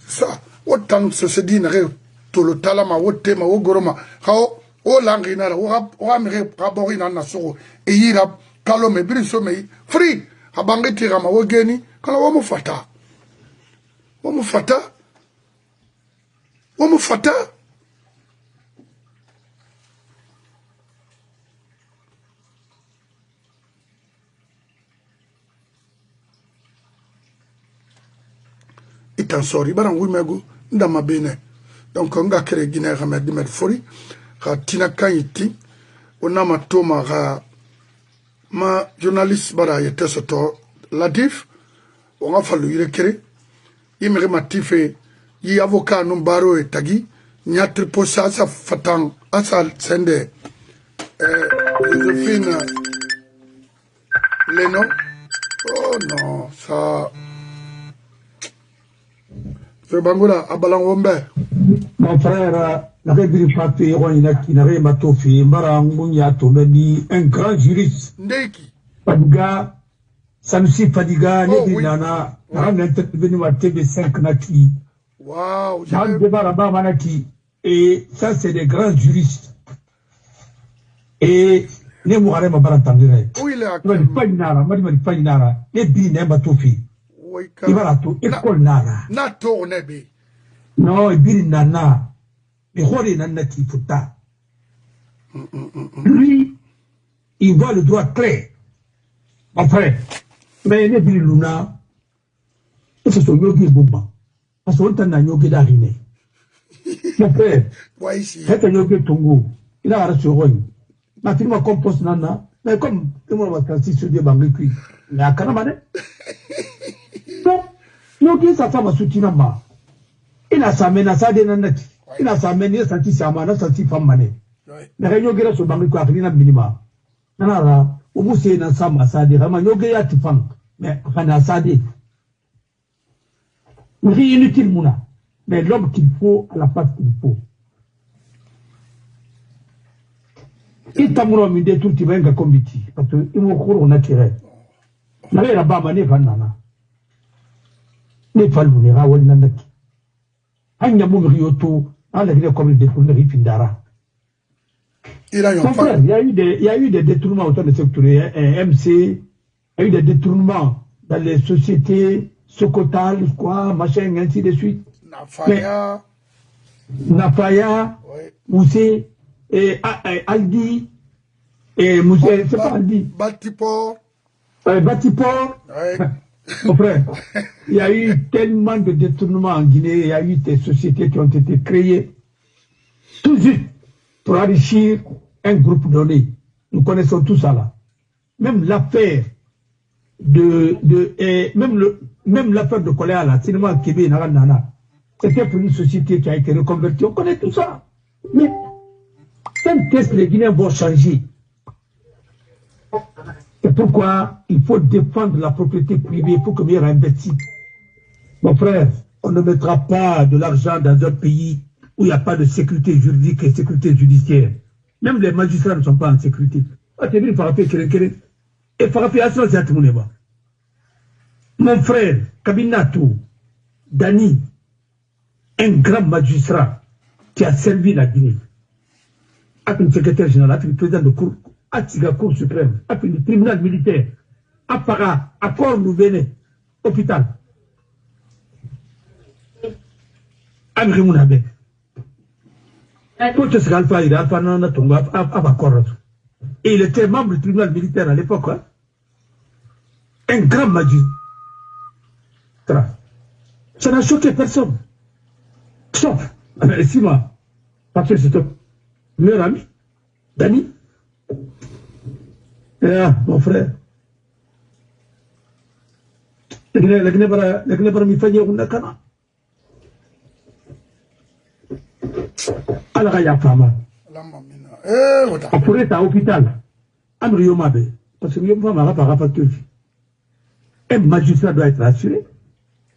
Ça, autant se dit na to lo talama o tema o goroma. Hao o langi na o amire rabori na so e yira kalo me briso me free habangi tira ma o geni kala o mo fata. O mo fata. O mo fata. Itan sori baran wimego ndama bene donc nga kere Guinée Hamed Dimed Fori ka tina kayiti onama toma ka ma journaliste bara yete soto Latif on a fallu yire kere yimere matife yi avocat no baro e tagi nyatri posa sa fatan asal sende Josephine Leno oh non ça Mon frère, n'avait pas fait qui n'avait pas tout fait, un grand juriste. Fadiga, Sanusi Fadiga, Nana, un intervenu à TV5 Naki. Waouh, Jean de Baraba Naki. Et ça, c'est des grands juristes. Et les Mouharem à Baratangere. Où il est? Pas une nara, Madame Painara, les bines à tout fait. Il va la tout, école nara. Na tourne be. Non, il dit nana. Mais Hori nana qui fouta. Lui, il voit le droit clair. Mon frère. Mais il est dit Luna. Et c'est son yogi bomba. Parce qu'on t'a yogi d'arine. Mon frère. C'est un yogi tongo. Il a arrêté sur Roy. Ma fille m'a composé nana. Mais comme tout le monde va casser sur des banques cuits. Mais à Kanamane. Yogi sa femme a soutenu ma. Il a sa mène à sa dénanette. Il a sa mène, il a senti sa main, il a senti femme mané. Mais il y a yogi sur banque quoi, il a minima. Nanara, au bout c'est un sam à sa dé, vraiment yogi a tifang. Mais enfin à sa dé. Rien inutile mouna. Mais l'homme qu'il faut à la place qu'il faut. Il t'a mouru mis des trucs qui viennent comme biti. Parce que il m'a couru au naturel. N'avait la bas mané vanana. Ne pas le verra ou nanaki. Anya Mourioto, à la ville comme le détournerie Pindara. Il y a eu des détournements autour de secteur MC, il y a eu des détournements dans les sociétés, Sokotal, quoi, machin, ainsi de suite. Nafaya, Moussé, et Aldi, et Moussé, c'est pas Aldi. Batiport. Batiport. Mon frère, il y a eu tellement de détournements en Guinée, il y a eu des sociétés qui ont été créées, tout juste pour enrichir un groupe donné. Nous connaissons tout ça là. Même l'affaire même l'affaire de Koléa là, cinéma Kébé Nana, c'était pour une société qui a été reconvertie. On connaît tout ça. Mais quand est-ce que les Guinéens vont changer? C'est pourquoi il faut défendre la propriété privée pour que meilleur investit. Mon frère, on ne mettra pas de l'argent dans un pays où il n'y a pas de sécurité juridique et sécurité judiciaire. Même les magistrats ne sont pas en sécurité. Et Farapé Asra Zatouneba. Mon frère, Kabinatou, Dani, un grand magistrat qui a servi la Guinée, avec le secrétaire général, avec le président de cour, avec la Cour suprême, avec le tribunal militaire, Apara, accord nous venez, hôpital. Amri Mounabe. Et il était membre du tribunal militaire à l'époque. Hein? Un grand magistrat. Ça n'a choqué personne. Sauf, moi, parce que c'est ton meilleur ami, Dani. Mon frère. La Guinée mi fait une cana. Alors, il y a pas mal. On pourrait être à l'hôpital. Parce que un magistrat doit être assuré.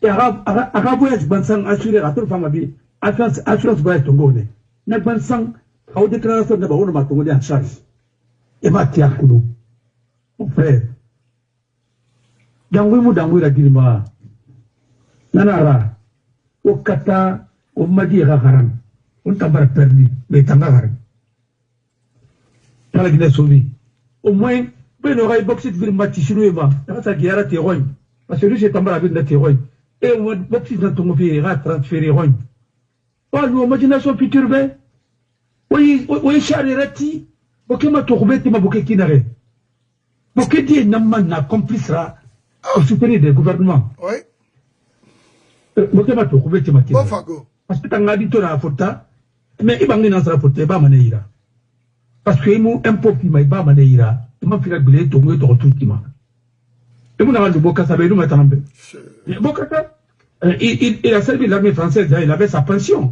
Et Araboyage Bansang assuré à tout le famille. Assurance doit être ngone. N'a Bansang, à une déclaration de Baono Matongoli en charge. Et Matia Koulou. Mon frère. Dans la Guilma. Nanara. Au Kata, au Madi Raharam. On t'a pas perdu, mais t'en as rien. Dans la Guinée sauvée. Au moins, ben aurait boxé de ville Matichinouma. Dans sa guerre à Téroïne. Parce que lui, j'ai tombé la ville de Téroïne. Et on va boxer dans ton pays, transférer Roïne. Oh, nous, imagination perturbée. Oui, Charity. Ok, ma tourbe, tu m'as bouquet qui n'arrête. Bouquet dit, n'a complicera pour soutenir des gouvernements. Oui. Bouquet ma tourbe, tu m'as dit. Parce que tu as dit, tu as faute. Mais il va venir dans sa faute, il va m'en parce que moi, un peu qui m'a pas manéira, il m'a fait la blé, tout le monde tout le monde. Et mon ami de Bokassa, il m'a també. Bokassa, il a servi l'armée française, il avait sa pension.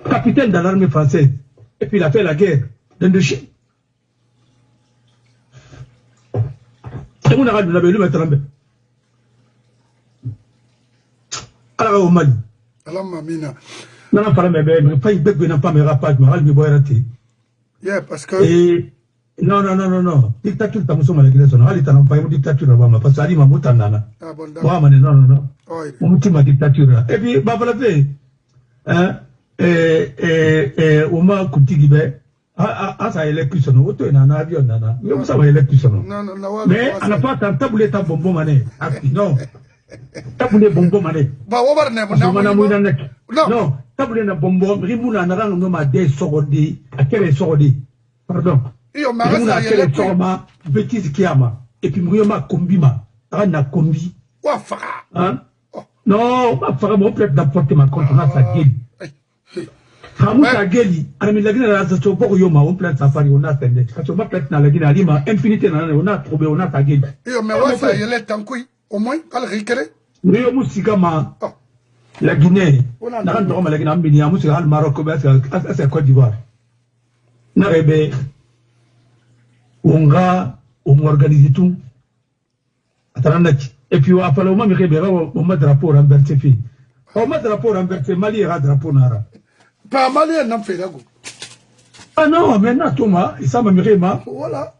Capitaine dans l'armée française. Et puis il a fait la guerre d'Indochine. Et mon ami de la Belle, il m'a també. Alors au Mali. Alors, Mamina. Non, non, pas il n'a pas mes rapages, mais il m'a raté. Yeah, parce que. Et non. Dictature, t'as mousson malgré son. Ali, t'as pas une dictature là-bas, parce que Ali m'a mouton nana. Ah bon, d'accord. Non. Mon mouton ma dictature là. Et puis, bah, voilà, on m'a coupé Guibé. Ça élève son. Auto est nana, avion nana. Mais ça va élève son. Non. Mais, à la fois, t'as taboulé ta bonbon mané. Non. Taboulé bonbon mané. Bah, on va revenir. Non. Taboulé na bonbon, Rimouna n'a rien nommé des sorodi, à quel sorodi. Pardon. Rimouna à quel sorma, bêtise kiama. Et puis Mouyama kombima, Rana kombi. Quoi fera? Hein? Non, ma fera mon plaît d'apporter ma compte, on a sa gueule. Ramou sa gueule, à la Guinée, la station pour Yoma, on plaît safari, on a attendu. Quand on m'a plaît dans la Guinée, infinité, on a trouvé, on a sa gueule. Et mais ouais, ça y est, tant qu'il, au moins, à le récréer. Mouyama Sigama. La Guinée, la Guinée, le Maroc, c'est la Côte d'Ivoire. On organise tout. Et puis, après le moment, on met drapeau renversé. On met drapeau renversé, Mali et drapeau nara. Pas Mali, on n'a fait là. Ah non, maintenant, Thomas, il s'en m'a voilà.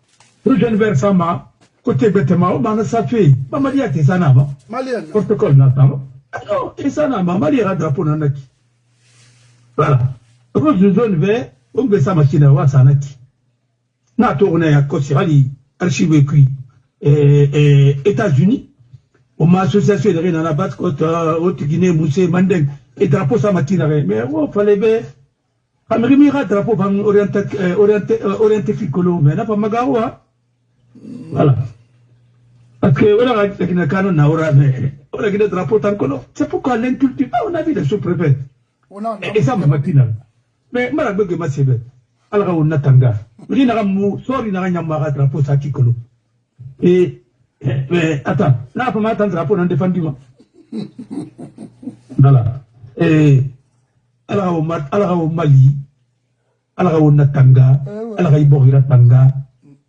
Le jeune vers Sama, côté bêtement, on a ça fait. Mali a été ça, non? Mali a protocole, non? Non, et ça n'a pas mal à drapeau nanaki. Voilà. Donc, je zone vert, on veut sa machine à voir ça naki. N'a tourné à Kossirali, archive cuit, et États-Unis, on m'a association de rien dans la base, Haute Guinée, Moussé, Mandeng, et drapeau sa machine à rien. Mais on fallait bien. Amrimira drapeau van orienté Ficolo, mais n'a pas magawa. Voilà. Parce que on a un canon naura, mais on a un drapeau tant que non. C'est pourquoi l'inculture, on a vu les sous-préfets. Et ça, ma matinale. Mais, je ne sais pas si c'est alors on a tanga. Il n'a pas drapeau ça qui colo. Et, mais, attends, là, on a un drapeau dans le défendement. Voilà. Et, alors au Mali, alors on a tanga, alors il y a tanga,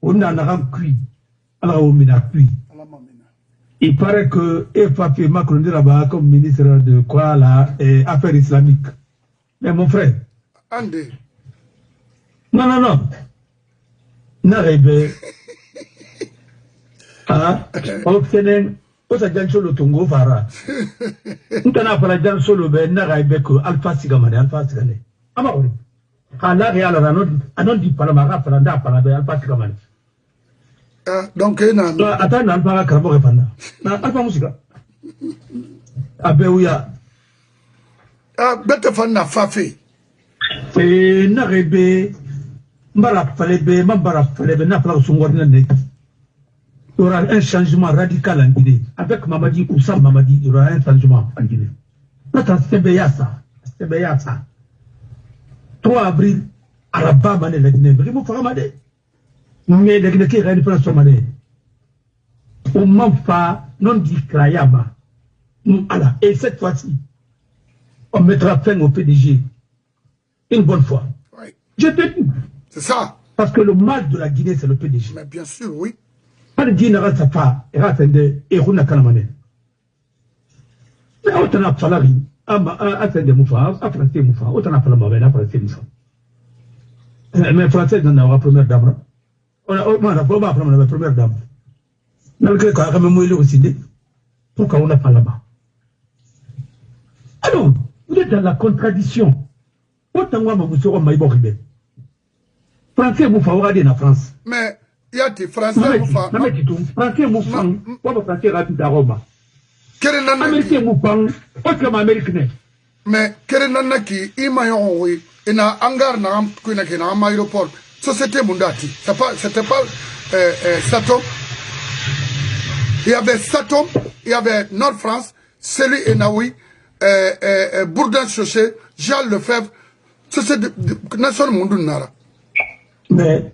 on a un cuit, alors on a cuit. Il paraît que FAP Macron là-bas comme ministre de quoi là, affaires islamiques. Mais mon frère. Andé. Non. N'arrive. Ah, obtenez. Osa Jansolo Tungo Fara. N'tana para Jansolo be n'arrive que Alpha Sigamane. Amahori. Ala real anon di Panama Franda Panama Alpha Sigamane. Donc, attends, Alpha Karabo Repana. Alpha Musica. Abeuya. Bête fan n'a pas fait. Et n'arrive. Mbara Falebe, Mambara Falebe, n'a pas son ordinaire. Il y aura un changement radical en Guinée. Avec Mamadi ou sans Mamadi, il y aura un changement en Guinée. Notre Sebeyasa. 3 avril, Araba Mané, la Guinée, vraiment Faramade. Mais la Guinée qui est réunie pour la Somalie. Au Mamfa, non dit Krayama. Et cette fois-ci, on mettra fin au PDG. Une bonne fois. Oui. Je te dis. C'est ça. Parce que le mal de la Guinée, c'est le PDG. Mais bien sûr, oui. Pas de Guinée, ça pas. Et attendez, et Runa Kanamane. Mais autant à Falari, attendez, Moufa, à Français Moufa, autant à Falamaben, à Français Moufa. Mais Français, dans la première dame. On a pas prendre la première dame. Malgré qu'on a même mouillé aussi, pourquoi on n'a pas là-bas? Alors, vous êtes dans la contradiction. Autant moi, vous serez Maïboribé. Français Moufa, on va dire en France. Mais, il y a des Français Moufa. Français Moufa, on Français rapide à Roma. Américain Moufa, autrement américain. Mais, Kerenana qui, Imayon, oui, et na hangar na kuna kena aéroport. Société Mundati. C'était pas Satom. Il y avait Satom, il y avait Nord France, Célie et Naoui, Bourdin Chauché, Jean Lefebvre. Société Nation Mundun Nara. Mais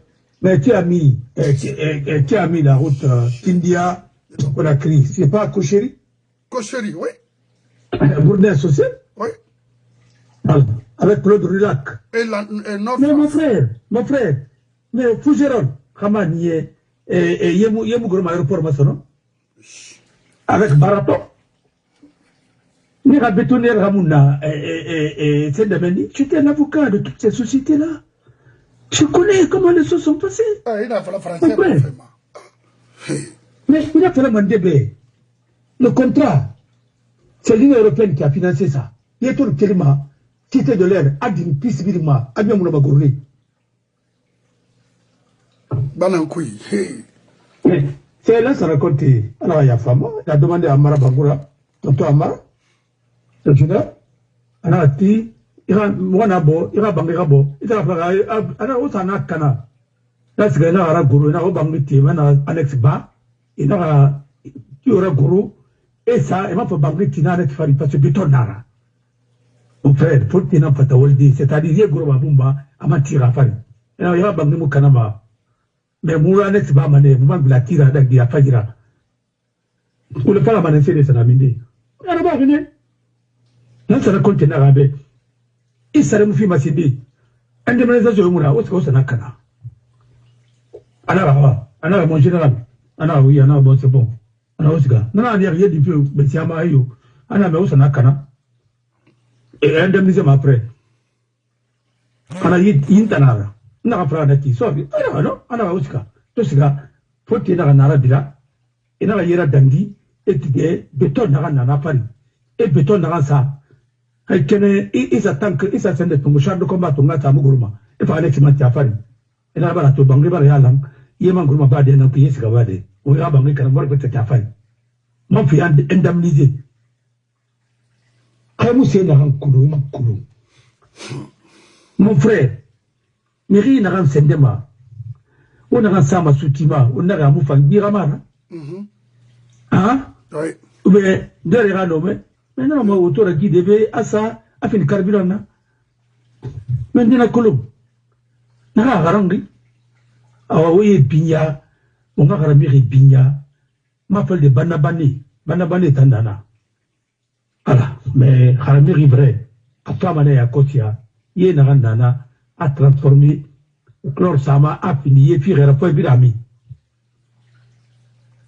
tu as mis la route India, Conakry. C'est pas Kocheri? Kocheri, oui. Bourdin Chauché? Oui. Avec Claude Rulac. Et Nord Mais France. mon frère, mais Fougeron, Kamani, et Yemugrom aéroport Massono, avec Barato, Nira Bétonner Ramouna, et Sendabendi, tu étais un avocat de toutes ces sociétés-là. Tu connais comment les choses sont passées. Ah, il a fait la française. Mais il a fait le Mandébé. Le contrat, c'est l'Union européenne qui a financé ça. Il y a tout le climat. Cité de l'air, Adin Pisbilma, Abiam Moulabagourli. Banankoui. C'est là, ça raconte. Alors, il y a femme, il a demandé à Mara Bagoura, tonton Amara, le général, il a dit, il a Mouanabo, il a Bangirabo, il a Osana Kana. Là, c'est qu'il y a un gourou, il a Bangiti, il a Alex Ba, il a un gourou, et ça, il m'a fait Bangiti, il a Alex Fari, parce que Biton Nara. Mon frère, faut que tu n'aies pas ta waldi, c'est-à-dire, il y a Gourou Babumba, à Matira Fari. Il y a Bangimou Kanama. Mais Moura Alex Ba Mané, Mouman Blatira, Dagdi, Afajira. Ou le pas la de Sanamindi. Il y a pas venu. Là, ça raconte un arabe. Il s'est remué Massidi. Indemnisation de Moura, où est-ce Kana? Anna, mon général. Anna, oui, Anna, bon, c'est bon. Anna, Osga. Non, il n'y a rien du tout, mais c'est Amayo. Anna, mais où est-ce Kana? Et indemnisation après. Anna, Yintanara. N'a pas d'aki. Sorry. Non, Anna, Osga. Tout ça, faut qu'il y ait un arabila. Et n'a pas d'andi. Et tu es béton n'a pas. Et béton n'a ça. Ils attendent que ils s'attendent de ton char de combat, ton gars, Mourma. Et par l'excellent Tiafari. Et là, voilà, tu bangs par Yalang. Yeman Gourma Bade, non, qui est Gavade. Ou il y a bangi qu'à mort avec Tiafari. Mon fils indemnisé. Kamoussé n'a un coulou. Mon frère, Miri n'a un sendema. On a un sama soutima, on a un moufang biramana. Hein? Oui. Mais, derrière un homme, mais non, moi, autour de qui devait, à ça, à fin de carburant. Mais, de la colombe. N'a harangi. Ah oui, Pigna, on a ramiri Pigna, m'appelle de Banabani, Banabani Tandana. Voilà, mais Haramiri vrai, à Famane à Kotia, Yenarandana, a transformé, Clor Sama a fini, et puis il a fait Birami.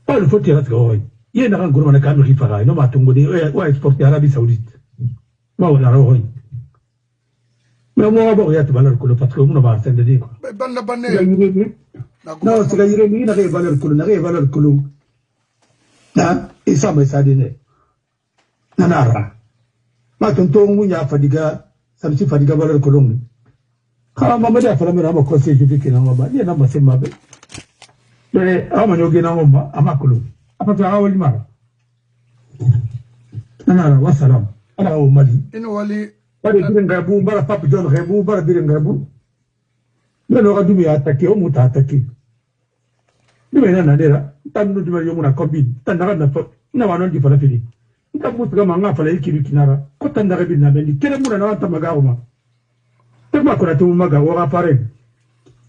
Pas le faut tirer ce que il y a un gourmand qui a fait un non, ma tongue de exporter à l'Arabie Saoudite. Moi, on a Mais moi, il y a des valeurs que le patron n'a pas entendu. Non, c'est la irénie, il y a des valeurs que l'on a. Et ça, mais ça dit. Nanara. Ma tonton, il y a fadiga, ça me dit fadiga valeur que l'on a. Quand maman a fait la même conseil, je dis qu'il n'a pas, il n'a pas fait ma belle. Mais, à mon yogi, n'a pas, à ma colo. À part à Olimar. Nanara, wassalam. À au Mali. Pas de Biringabou, pas de Pape John Rebou, pas de Biringabou. Mais le Radou a attaqué, au Mouta attaqué. Nous venons à dire, tant nous devons la combine, tant d'arrêt n'a pas dit pour la fille. Nous avons dit que Manga fallait qu'il y ait un quand on a réveillé la belle, quel est mon Tamagauma? C'est pas qu'on a tout Maga ou appareil.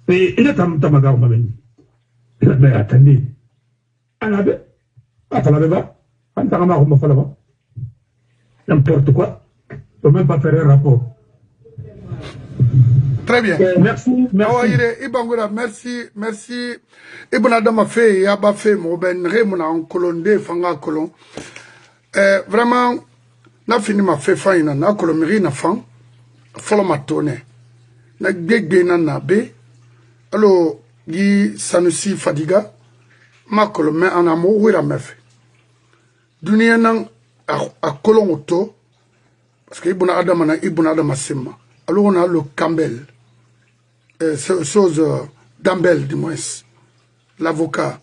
Mais il est un Tamagauma. Mais attendez. Anabe, Atalabeba, Antaramama Falava. N'importe quoi. Il ne peut même pas faire un rapport. Très bien. Merci. Ibangura, merci. Ibn Adam fait, Yaba fait, Moben, Remona, en colonne, Fanga colon. Vraiment, n'a fini ma fait faina, n'a colomiri na fan, follow ma tonne. N'a gbegbe na be, alors, Guy Sanusi Fadiga, ma colomé en amour, oui la meuf. Dunia nan a colon auto, parce que Ibn Adam na Ibn Adam Sima. Alors on a le Campbell, chose d'Ambel du moins, l'avocat.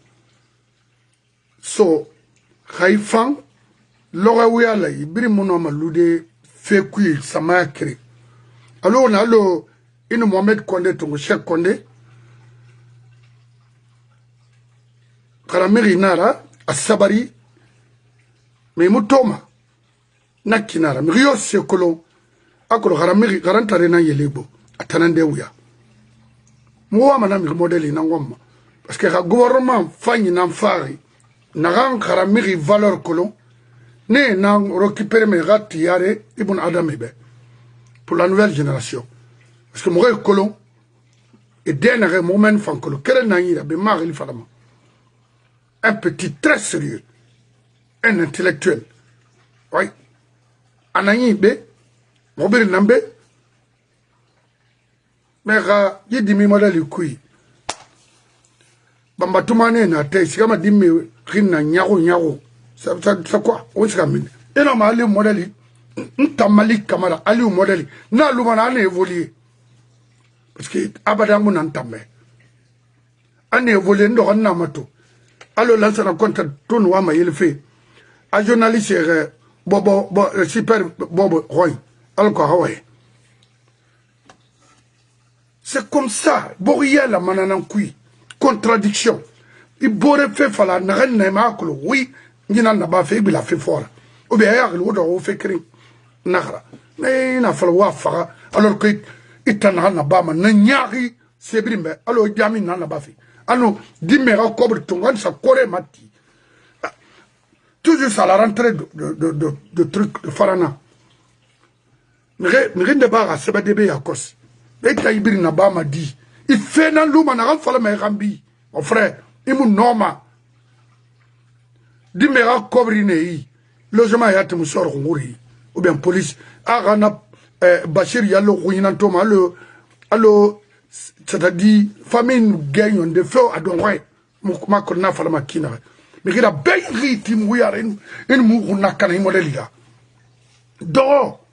So, Haïfan, Laura Wiala, Ibri Monoma Lude, Fekui, Samakri. Alors on a le Mohamed Kondé, ton cher Kondé, Karamiri Nara, à Sabari, mais Moutoma, Nakinara, Rio Sekolon. Akolo garamiri garantare na yelebo atanande uya muwa mana mi modeli na ngomma parce que le gouvernement fanyi na fari na ran garamiri valeur kolon ne na récupérer mes gati yare Ibn Adam ibe pour la nouvelle génération parce que moi kolon et dernier moment fan kolon quel na yira be mari fadama un petit très sérieux un intellectuel oui anani be Mobile Nambe, mais il dit modèle kui. Bambatumane na te, si kama dimi rina nyaro. Ça quoi? On se ramène. Et non, mais allez au modèle. N'tamali kamara, allez au modèle. Na lumana ane évolué. Parce que abadangu n'entame. Ane évolué ndo rana mato. Alors là, ça raconte tout noir ma il fait. A journaliste Bobo super Bobo Roy. C'est comme ça. Boriel la mananankui. Contradiction. Il boire fait fala n'aren n'emaklo. Oui, n'y n'a pas fait, il a fait fort. Ou bien il a fait cri. Nara. Mais il a fallu faire. Alors que il t'en a pas ma n'yari c'est brimbe. Alors il a mis n'en a pas fait. Alors dimera cobre ton wan sa corée mati. Toujours à la rentrée de trucs de Farana. Mais ne pas à Sebadebe à cause. Et Taïbir n'a pas dit. Il fait dans l'homme, on a fallu me rambi. Mon frère, il m'a norma. Dimera Kobrine, logement yat Moussor Rouri, ou bien police. Arana Bachir Yalo Rouinantoma, allo, c'est-à-dire, famille gagne de feu à Donway, Moukma Kona Falamakina. Mais il a bien rythme, oui, une mouruna canne modèle. Dehors.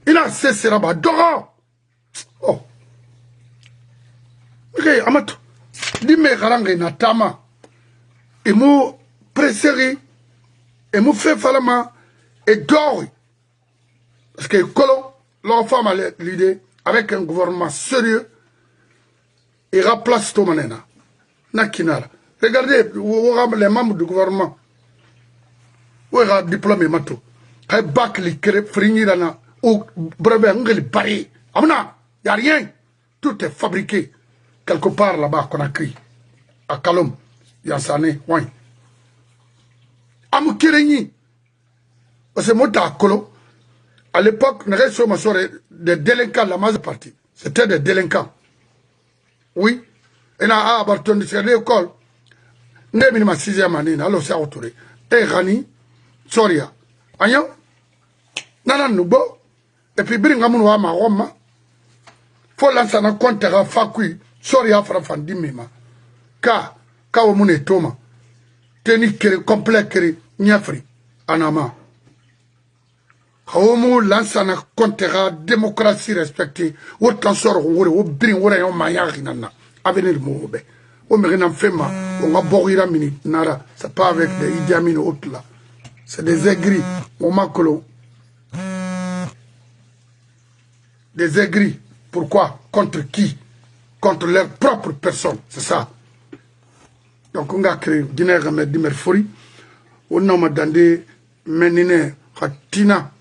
Il a cessé là-bas. Dora! Oh! Ok, Amato. Dis-moi, Garange, Natama. Et mou presseri. Et mou fait falama. Et dori. Parce que Colon, leur femme a l'idée, avec un gouvernement sérieux, il remplace tout manena. Nakinara. Regardez, les membres du gouvernement. Où est le diplôme Mato? Il bac les fringi là. Ou brevet, il n'y a rien. Tout est fabriqué quelque part là-bas qu'on a créé. À Kalom, Yansane, oui. Amoukirengi. Parce que moi, à l'époque, des délinquants, la majeure partie. C'était des délinquants. Oui. Et là, à Barton, c'est l'école. N'est ma 6e année, alors c'est autouré. Et Rani, Soria. Ayan, Nanan Nubo. Et puis, Biringamoun wa ma Roma, fo lansana kontera fakui sori afra fandi mema ka o mune toma teni kere complet kere nyafri anama haomu lansana kontera démocratie respectée o transor wore o brin wore yo mayari nana avenir mobe o merina fema on va bourrir mini nara c'est pas avec des Idi Amin autres là c'est des aigris on makolo des aigris. Pourquoi? Contre qui? Contre leur propre personne, c'est ça. Donc on a créé Guinée Remède Merfori, on a demandé Menine Hatina.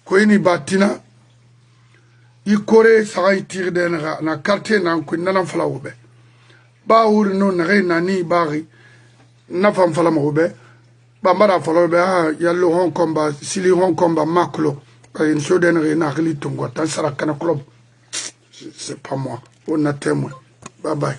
Koini Batina, il corée ça y tire na quartier na kunana falaobe. Ba uri no nani bari. Na fam fala mobe bambara fala be ha yallo hon combat sili hon combat maklo une soden na khili tungo tan sara kana club c'est pas moi on a témoin bye bye